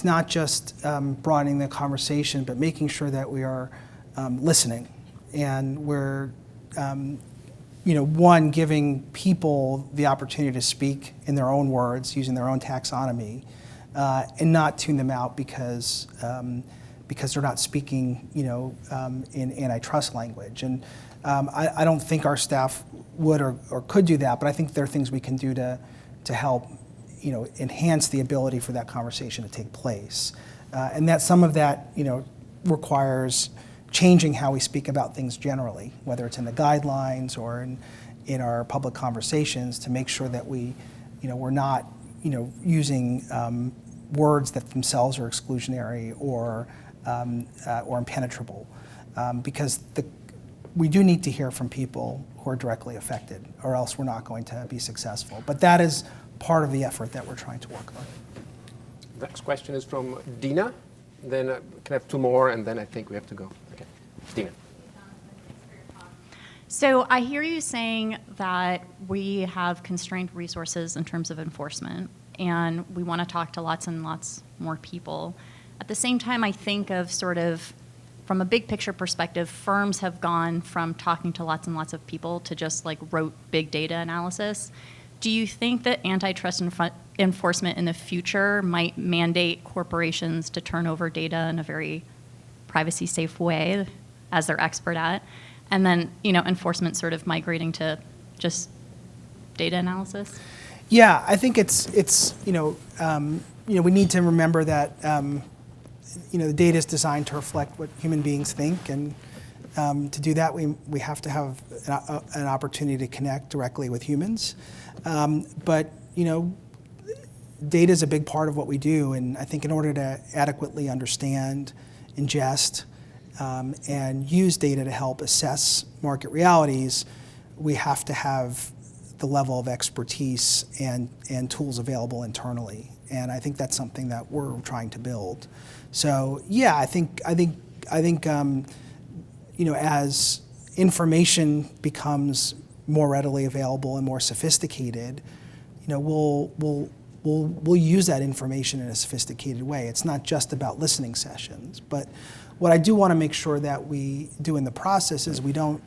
not just broadening the conversation, but making sure that we are listening. And we're, one, giving people the opportunity to speak in their own words, using their own taxonomy, and not tune them out because they're not speaking, in antitrust language. And I don't think our staff would or could do that, but I think there are things we can do to help, enhance the ability for that conversation to take place. And that some of that, requires changing how we speak about things generally, whether it's in the guidelines or in our public conversations, to make sure that we're not, using words that themselves are exclusionary or impenetrable, because we do need to hear from people who are directly affected, or else we're not going to be successful. But that is part of the effort that we're trying to work on. Next question is from Dina. Then can I have two more, and then I think we have to go. Okay, Dina. So I hear you saying that we have constrained resources in terms of enforcement, and we want to talk to lots and lots more people. At the same time, I think of sort of, from a big picture perspective, firms have gone from talking to lots and lots of people to just like rote big data analysis. Do you think that antitrust enforcement in the future might mandate corporations to turn over data in a very privacy safe way, as they're expert at? And then, enforcement sort of migrating to just data analysis? Yeah, I think it's we need to remember that the data is designed to reflect what human beings think, and to do that we have to have an opportunity to connect directly with humans. But data is a big part of what we do, and I think in order to adequately understand, ingest, and use data to help assess market realities, we have to have the level of expertise and tools available internally. And I think that's something that we're trying to build. So yeah, I think as information becomes more readily available and more sophisticated, we'll use that information in a sophisticated way. It's not just about listening sessions, but what I do want to make sure that we do in the process is we don't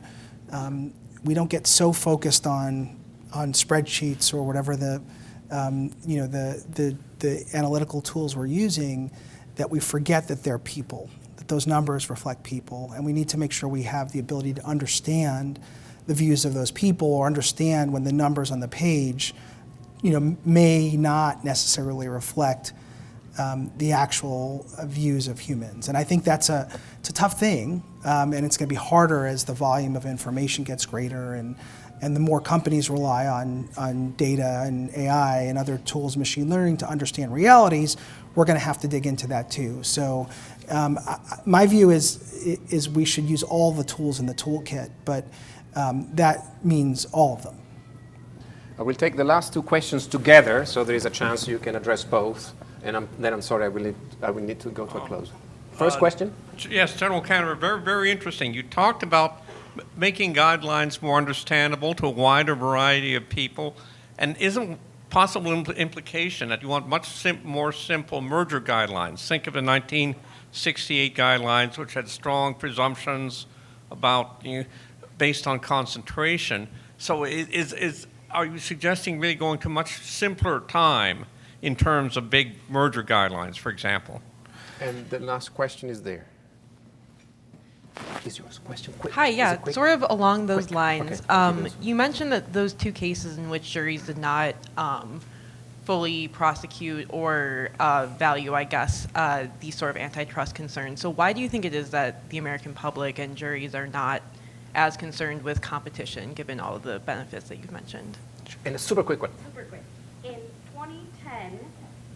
get so focused on spreadsheets or whatever the analytical tools we're using, that we forget that they're people, that those numbers reflect people, and we need to make sure we have the ability to understand the views of those people, or understand when the numbers on the page, may not necessarily reflect the actual views of humans. And I think it's a tough thing, and it's going to be harder as the volume of information gets greater, and the more companies rely on data and AI and other tools, machine learning, to understand realities. We're going to have to dig into that too. So my view is we should use all the tools in the toolkit, but that means all of them. I will take the last two questions together, so there is a chance you can address both. And then I'm sorry, I will need to go to a close. First question? Yes, General Kanter, very, very interesting. You talked about making guidelines more understandable to a wider variety of people. And isn't possible implication that you want much more simple merger guidelines? Think of the 1968 guidelines, which had strong presumptions about, based on concentration. So are you suggesting really going to much simpler time in terms of big merger guidelines, for example? And the last question is there. Is yours question quick? Hi, yeah, Quick? sort of along those Quick. lines. Okay. You mentioned that those two cases in which juries did not fully prosecute or value, I guess, these sort of antitrust concerns. So why do you think it is that the American public and juries are not as concerned with competition, given all of the benefits that you've mentioned? And a super quick one. Super quick. In 2010,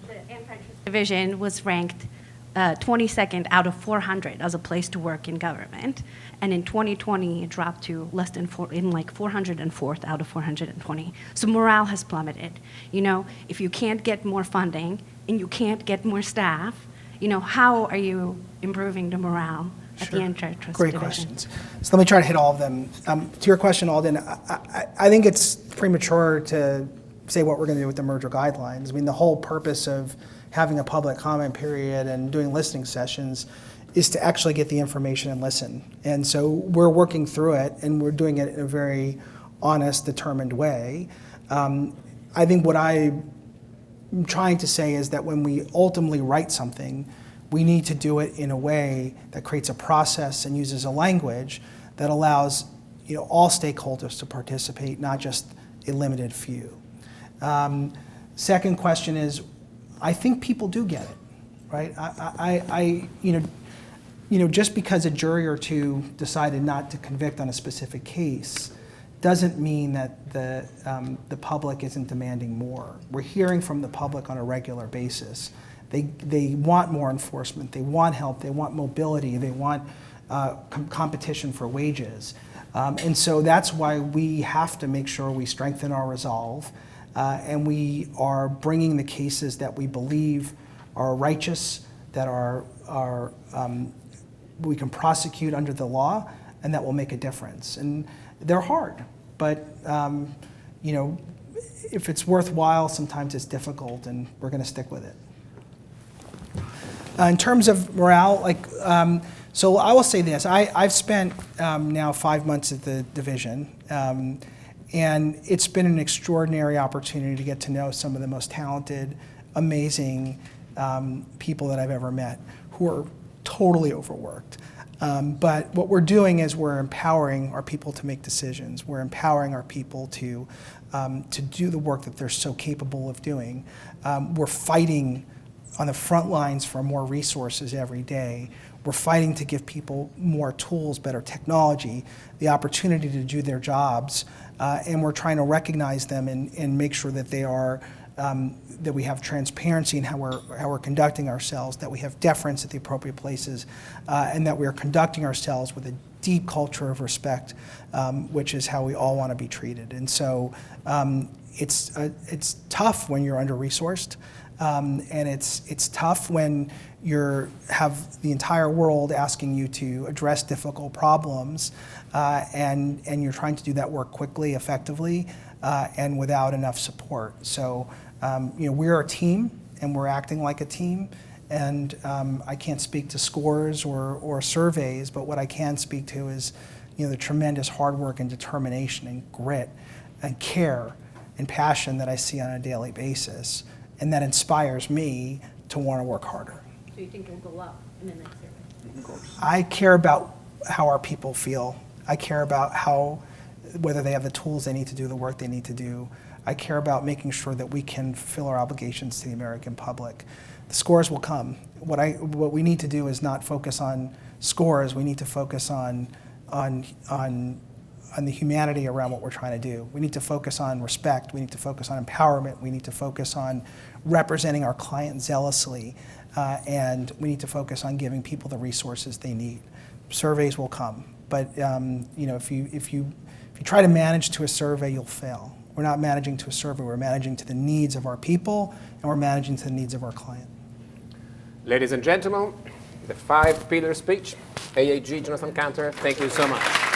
the Antitrust Division was ranked 22nd out of 400 as a place to work in government. And in 2020, it dropped to less than 404th out of 420. So morale has plummeted. If you can't get more funding and you can't get more staff, how are you improving the morale at the Antitrust Great Division? questions. So let me try to hit all of them. To your question, Alden, I think it's premature to say what we're going to do with the merger guidelines. I mean, the whole purpose of having a public comment period and doing listening sessions is to actually get the information and listen. And so we're working through it, and we're doing it in a very honest, determined way. I think what I'm trying to say is that when we ultimately write something, we need to do it in a way that creates a process and uses a language that allows all stakeholders to participate, not just a limited few. Second question is, I think people do get it, right? Just because a jury or two decided not to convict on a specific case doesn't mean that the public isn't demanding more. We're hearing from the public on a regular basis. They want more enforcement. They want help. They want mobility. They want competition for wages. And so that's why we have to make sure we strengthen our resolve. And we are bringing the cases that we believe are righteous, that we can prosecute under the law, and that will make a difference. And they're hard, but if it's worthwhile, sometimes it's difficult, and we're going to stick with it. In terms of morale, so I will say this: I've spent now 5 months at the division. And it's been an extraordinary opportunity to get to know some of the most talented, amazing people that I've ever met, who are totally overworked. But what we're doing is we're empowering our people to make decisions. We're empowering our people to do the work that they're so capable of doing. We're fighting on the front lines for more resources every day. We're fighting to give people more tools, better technology, the opportunity to do their jobs. And we're trying to recognize them and make sure that they are, that we have transparency in how we're conducting ourselves, that we have deference at the appropriate places, and that we are conducting ourselves with a deep culture of respect, which is how we all want to be treated. And so it's tough when you're under-resourced, and it's tough when you have the entire world asking you to address difficult problems, and you're trying to do that work quickly, effectively, and without enough support. So we're a team, and we're acting like a team. And I can't speak to scores or surveys, but what I can speak to is the tremendous hard work and determination and grit and care and passion that I see on a daily basis, and that inspires me to want to work harder. So you think it'll go up in the next survey? I care about how our people feel. I care about whether they have the tools they need to do the work they need to do. I care about making sure that we can fulfill our obligations to the American public. The scores will come. What we need to do is not focus on scores. We need to focus on the humanity around what we're trying to do. We need to focus on respect. We need to focus on empowerment. We need to focus on representing our client zealously. And we need to focus on giving people the resources they need. Surveys will come, but if you try to manage to a survey, you'll fail. we're not managing to a survey, we're managing to the needs of our people, and we're managing to the needs of our client. Ladies and gentlemen, the 5-pillar speech, AAG Jonathan Kanter, thank you so much.